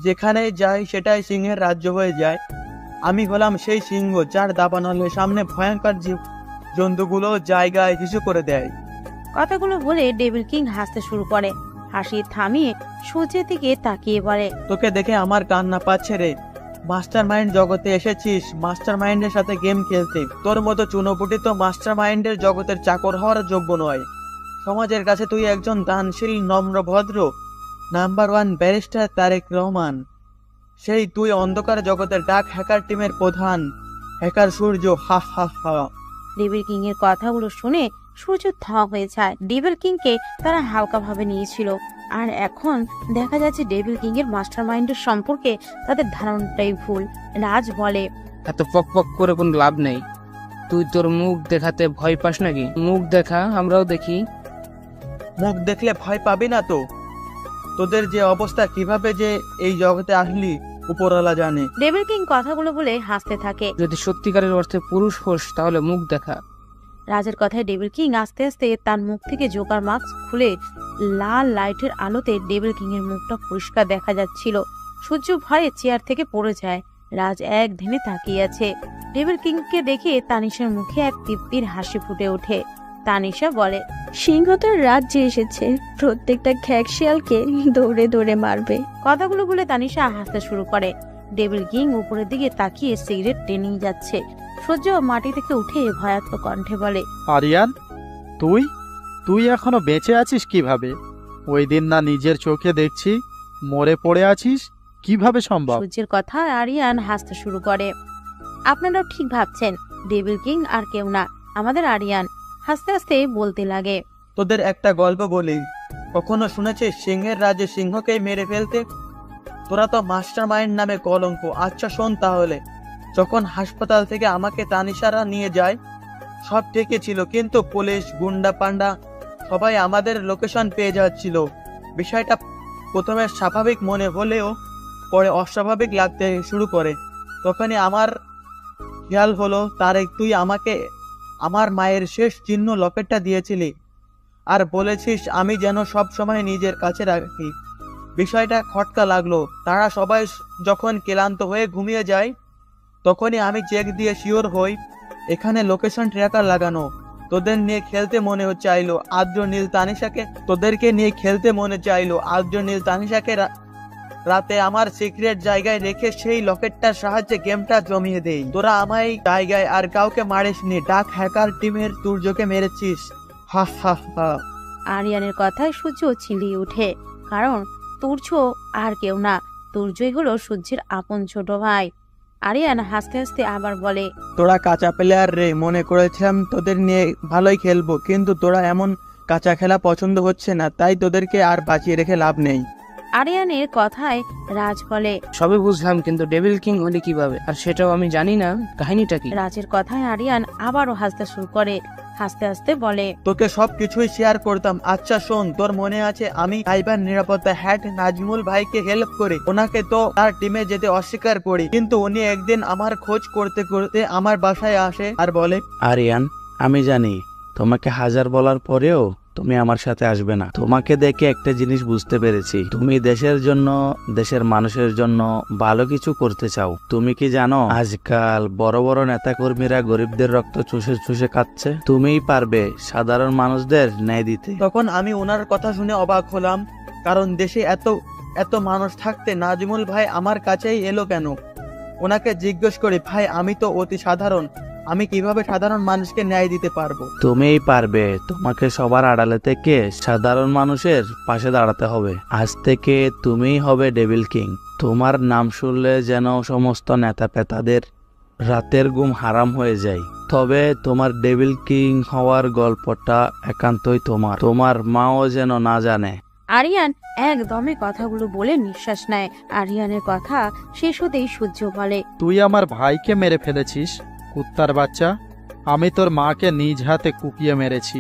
যেখানে যায় সেটাই সিংহের রাজ্য হয়ে যায়। আমি হলাম সেই সিংহ যার দাবানলের সামনে ভয়ঙ্কর জন্তুগুলো জায়গায় হিসু করে দেয়। কথাগুলো বলে ডেভিল কিং হাসতে শুরু করে। হাসি থামিয়ে সূর্যের দিকে তাকিয়ে বলে, তোকে দেখে আমার কান্না পাচ্ছে রে। মাস্টার মাইন্ড জগতে এসেছিস মাস্টার মাইন্ডের সাথে গেম খেলতে। তোর মতো চুনোপুটি তো মাস্টার মাইন্ডের জগতের চাকর হওয়ার যোগ্য নয়। সমাজের কাছে তুই একজন দানশীল, নম্র, ভদ্র নাম্বার 1 ব্যারিস্টার তারেক রহমান। সেই তুই অন্ধকার জগতের ডাক হ্যাকার টিমের প্রধান হ্যাকার সূর্য। হা হা হা। ডেভিল কিং এর কথাগুলো শুনে সূর্য থ হয়ে যায়। ডেভিল কিং কে তারা হালকা ভাবে নিয়েছিল, আর এখন দেখা যাচ্ছে ডেভিল কিং এর মাস্টার মাইন্ডের সম্পর্কে তাদের ধারণাটাই ভুল। রাজ বলে, এত পক পক করে কোনো লাভ নেই। তুই তোর মুখ দেখাতে ভয় পাস নাকি? মুখ দেখা, আমরাও দেখি। মুখ দেখলে ভয় পাবি না তো? তোদের যে অবস্থা, কিভাবে যে এই জগতে আসলি উপরওয়ালা জানে। ডেভিল কিং কথাগুলো বলে হাসতে থাকে। যদি সত্যিকারের অর্থে পুরুষ হোস তাহলে মুখ দেখা। রাজের কথায় ডেভিল কিং আস্তে আস্তে তার মুখ থেকে জোকার মাস্ক খুলে লাল লাইটের আলোতে ডেভিল কিং এর মুখটা পরিষ্কার দেখা যাচ্ছিল। সূর্য ভয়ে চেয়ার থেকে পড়ে যায়। রাজ এক ধ্যানে তাকিয়ে আছে। ডেভিল কিংকে দেখে তানিশার মুখে এক তৃপ্তির হাসি ফুটে ওঠে। তানিশা বলে, সিংহটার রাজ্যে এসেছে, প্রত্যেকটা খ্যাকশিয়ালকে দৌড়ে দৌড়ে মারবে। কথাগুলো বলে তানিশা হাসতে শুরু করে। ডেভিল কিং উপরের দিকে তাকিয়ে সিগারেট টেনেই যাচ্ছে। সূর্য মাটি থেকে উঠে ভয়াত্মক কণ্ঠে বলে, আরিয়ান, তুই তুই এখনো বেঁচে আছিস কিভাবে? ওই দিন না নিজের চোখে দেখছি মরে পড়ে আছিস, কিভাবে সম্ভব? সূর্যের কথা আরিয়ান হাসতে শুরু করে। আপনারাও ঠিক ভাবছেন, ডেভিল কিং আর কেউ না, আমাদের আরিয়ান। হাসতে হাসতে বলতে লাগে, তোদের একটা গল্প বলি। কখনো শুনেছিস সিংহের রাজ্যে সিংহকেই মেরে ফেলতে? তোরা তো মাস্টার মাইন্ড নামে কলঙ্ক। আচ্ছা শোন তাহলে, যখন হাসপাতাল থেকে আমাকে তানিশারা নিয়ে যায়, সব ঠিকই ছিল, কিন্তু পুলিশ, গুন্ডা পান্ডা সবাই আমাদের লোকেশন পেয়ে যাচ্ছিল। বিষয়টা প্রথমে স্বাভাবিক মনে হলেও পরে অস্বাভাবিক লাগতে শুরু করে। তখনই আমার খেয়াল হলো, তারেক, তুই আমাকে আমার মায়ের শেষ চিহ্ন লকেটটা দিয়েছিলি আর বলেছিস আমি যেন সব সময় নিজের কাছে রাখি। বিষয়টা খটকা লাগলো। তারা সবাই যখন ক্লান্ত হয়ে ঘুমিয়ে যায়, তখনই আমি চেক দিয়ে শিওর হই এখানে লোকেশন ট্র্যাকার লাগানো। তোদের নিয়ে খেলতে মনে চাইলো আদ্র নীল তানিশাকে তোদেরকে নিয়ে খেলতে মনে চাইলো আদ্র নীল তানিশাকে রাতে আমার সিক্রেট জায়গায় রেখে সেই লকেটটার সাহায্যে গেমটা জমিয়ে দেই। তোরা আমায় জায়গায় আর কাউকে মারিসনি, ডাক হ্যাকার টিমের তুর্যকে মেরেছিস। হা হা হা। আরিয়ানের কথায় সূর্য চিল্লিয়ে ওঠে, কারণ তুর্য আর কেউ না, তুর্যই হলো সূর্যের আপন ছোট ভাই। আরিয়ান হাসতে হাসতে আবার বলে, তোরা কাঁচা প্লেয়ার রে, মনে করেছিলাম তোদের নিয়ে ভালোই খেলবো, কিন্তু তোরা এমন কাঁচা খেলা পছন্দ হচ্ছে না, তাই তোদেরকে আর বাঁচিয়ে রেখে লাভ নেই। আরিয়ানের কথায় রাজ বলে, সবই বুঝলাম, কিন্তু ডেভিল কিং হলে কিভাবে? আর সেটাও আমি জানি না, কাহিনীটা কি? রাজের কথায় আরিয়ান আবারও হাসতে শুরু করে। হাসতে হাসতে বলে, তোকে সব কিছুই শেয়ার করতাম। আচ্ছা শোন, তোর মনে আছে আমি সাইবার নিরাপত্তা হ্যাক নাজমুল ভাইকে হেল্প করি, ওনাকে তো তার টিমে যেতে অস্বীকার করি, কিন্তু উনি একদিন আমার খোঁজ করতে করতে আমার বাসায় আসে আর বলে, আরিয়ান, আমি জানি তোমাকে হাজার বলার পরেও তুমি আমার সাথে আসবে না। তোমাকে দেখে একটা জিনিস বুঝতে পেরেছি, তুমি দেশের জন্য, দেশের মানুষের জন্য ভালো কিছু করতে চাও। তুমি কি জানো আজকাল বড় বড় নেতাকর্মীরা গরিবদের রক্ত চুষে চুষে খাচ্ছে? তুমিই পারবে সাধারণ মানুষদের ন্যায় দিতে। তখন আমি ওনার কথা শুনে অবাক হলাম, কারণ দেশে এত এত মানুষ থাকতে নাজমুল ভাই আমার কাছেই এলো কেন? ওনাকে জিজ্ঞেস করি, ভাই আমি তো অতি সাধারণ, আমি কিভাবে সাধারণ মানুষকে ন্যায় দিতে পারবো? তুমিই পারবে। তোমাকে সবার আড়ালে থেকে সাধারণ মানুষের পাশে দাঁড়াতে হবে। আজ থেকে তুমিই হবে ডেভিল কিং। তোমার নাম শুনলে যেন সমস্ত নেতা পেতাদের রাতের ঘুম হারাম হয়ে যায়। তবে তোমার ডেভিল কিং হওয়ার গল্পটা একান্তই তোমার, তোমার মাও যেন না জানে। আরিয়ান একদমই কথাগুলো বলে নিঃশ্বাস নেয়। আরিয়ানের কথা শেষ হতেই সূর্য বলে, তুই আমার ভাইকে মেরে ফেলেছিস কুত্তার বাচ্চা। আমি তোর মাকে নিজ হাতে কুপিয়ে মেরেছি।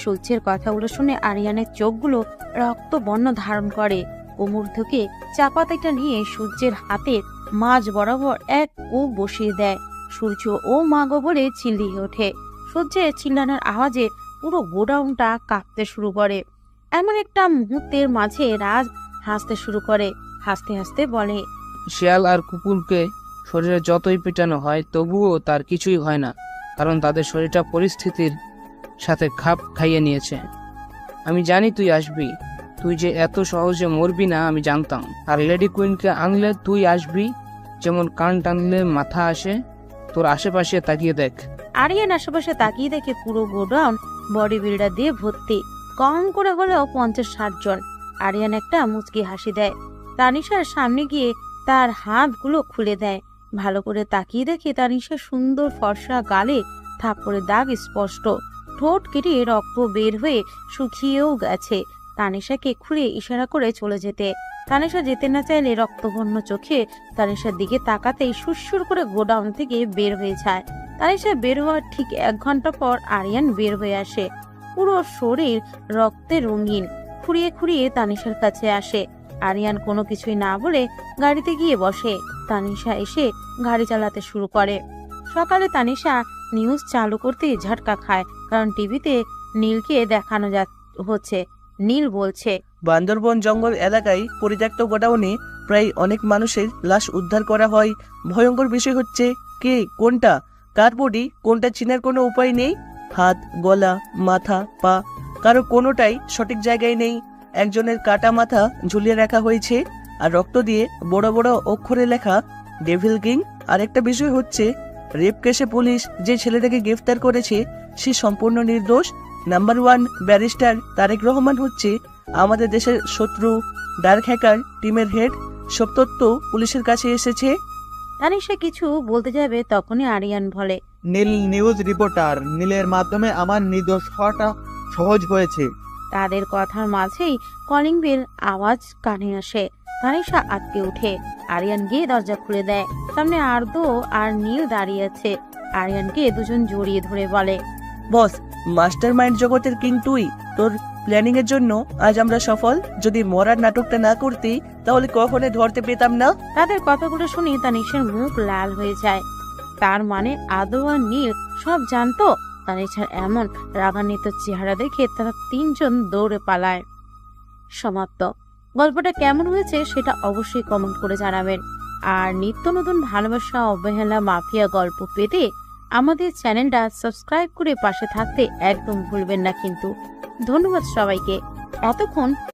সূর্যের কথাগুলো শুনে আরিয়ানের চোখগুলো রক্ত বর্ণ ধারণ করে। কোমর থেকে চাপাতিটা নিয়ে সূর্যের হাতের মাঝ বরাবর এক কূপ বসিয়ে দেয়। সূর্য ও মাগো বলে চিল্লিয়ে ওঠে। সূর্যের চিল্লানোর আওয়াজে পুরো গোডাউনটা কাঁপতে শুরু করে। এমন একটা মুহূর্তের মাঝে রাজ হাসতে শুরু করে। হাসতে হাসতে বলে, শিয়াল আর কুকুরকে শরীরে যতই পেটানো হয় তবুও তার কিছুই হয় না, কারণ তাদের শরীরটা পরিস্থিতির সাথে খাপ খাইয়ে নিয়েছে। আমি জানি তুই আসবি, তুই যে এত সহজে মরবি না আমি জানতাম। আর লেডি কুইনকে আনলে তুই আসবি, যেমন কান টানলে মাথা আসে। তোর আশেপাশে তাকিয়ে দেখ। আরিয়ান আশেপাশে তাকিয়ে দেখে পুরো গোডাউন বডি বিল্ডার দিয়ে ভর্তি, কম করে হলেও 50-60 জন। আরিয়ান একটা মুচকি হাসি দেয়। তানিশার সামনে গিয়ে তার হাতগুলো খুলে দেয়। ভালো করে তাকিয়ে দেখে তানিশার সুন্দর ফর্সা গালে থাপ্পড়ের দাগ স্পষ্ট। ঠোঁট কেটে রক্ত বের হয়ে শুকিয়েও গেছে। তানিশাকে খুলে ইশারা করে চলে যেতে। তানিশা যেতে না চাইলে রক্তবর্ণ চোখে তানিশার দিকে তাকাতেই সুরসুর করে গোডাউন থেকে বের হয়ে যায়। তানিশা বের হওয়ার ঠিক 1 ঘন্টা পর আরিয়ান বের হয়ে আসে। পুরো শরীর রক্তে রঙিন, খুঁড়িয়ে খুঁড়িয়ে তানিশার কাছে আসে। আরিয়ান কোনো কিছুই না বলে গাড়িতে গিয়ে বসে। তানিশা এসে গাড়ি চালাতে শুরু করে। সকালে তানিশা নিউজ চালু করতে ঝটকা খায়, কারণ টিভিতে নীলকে দেখানো হচ্ছে। নীল বলছে, বান্দরবন জঙ্গল এলাকায় পরিত্যক্ত গোডাউনে প্রায় অনেক মানুষের লাশ উদ্ধার করা হয়। ভয়ঙ্কর বিষয় হচ্ছে, কে কোনটা, কার বডি কোনটা চেনার কোনো উপায় নেই। হাত, গলা, মাথা, পা কারো কোনোটাই সঠিক জায়গায় নেই। একজনের কাটা মাথা ঝুলিয়ে রাখা হয়েছে, আর রক্ত দিয়ে বড় বড় অক্ষরে লেখা ডেভিল কিং। আরেকটা বিষয় হচ্ছে, রেপ কেসে পুলিশ যে ছেলেটাকে গ্রেফতার করেছে সে সম্পূর্ণ নির্দোষ। নাম্বার 1 ব্যারিস্টার তারেক রহমান হচ্ছে আমাদের দেশের শত্রু, ডার্ক হ্যাকার টিমের হেড। সব তথ্য পুলিশের কাছে এসেছে। তানিশা কিছু বলতে যাবে, তখনই আরিয়ান বলে, নীল নিউজ রিপোর্টার, নীলের মাধ্যমে আমার নির্দোষ হওয়াটা সহজ হয়েছে। তাদের কথার মাঝেই কলিং বেল আওয়াজ কানে আসে। তানিশা আটকে উঠে। আরিয়ান গিয়ে দরজা খুলে দেয়। সামনে আর্দ্র আর নীল দাঁড়িয়ে আছে। আরিয়ানকে দুজন জড়িয়ে ধরে বলে, বস, মাস্টার মাইন্ড জগতের কিং তুই। তোর প্ল্যানিং এর জন্য আজ আমরা সফল। যদি মরার নাটকটা না করতি তাহলে কখনো ধরতে পেতাম না। তাদের কথাগুলো শুনে তানিশার মুখ লাল হয়ে যায়। তার মানে আদৌ আর নীল সব জানতো। তানিশার এমন রাগান্বিত চেহারা দেখে তারা 3 জন দৌড়ে পালায়। সমাপ্ত। গল্পটা কেমন হয়েছে সেটা অবশ্যই কমেন্ট করে জানাবেন। আর নিত্য নতুন ভালোবাসা, অবহেলা, মাফিয়া গল্প পেতে আমাদের চ্যানেলটা সাবস্ক্রাইব করে পাশে থাকতে একদম ভুলবেন না কিন্তু। ধন্যবাদ সবাইকে এতক্ষণ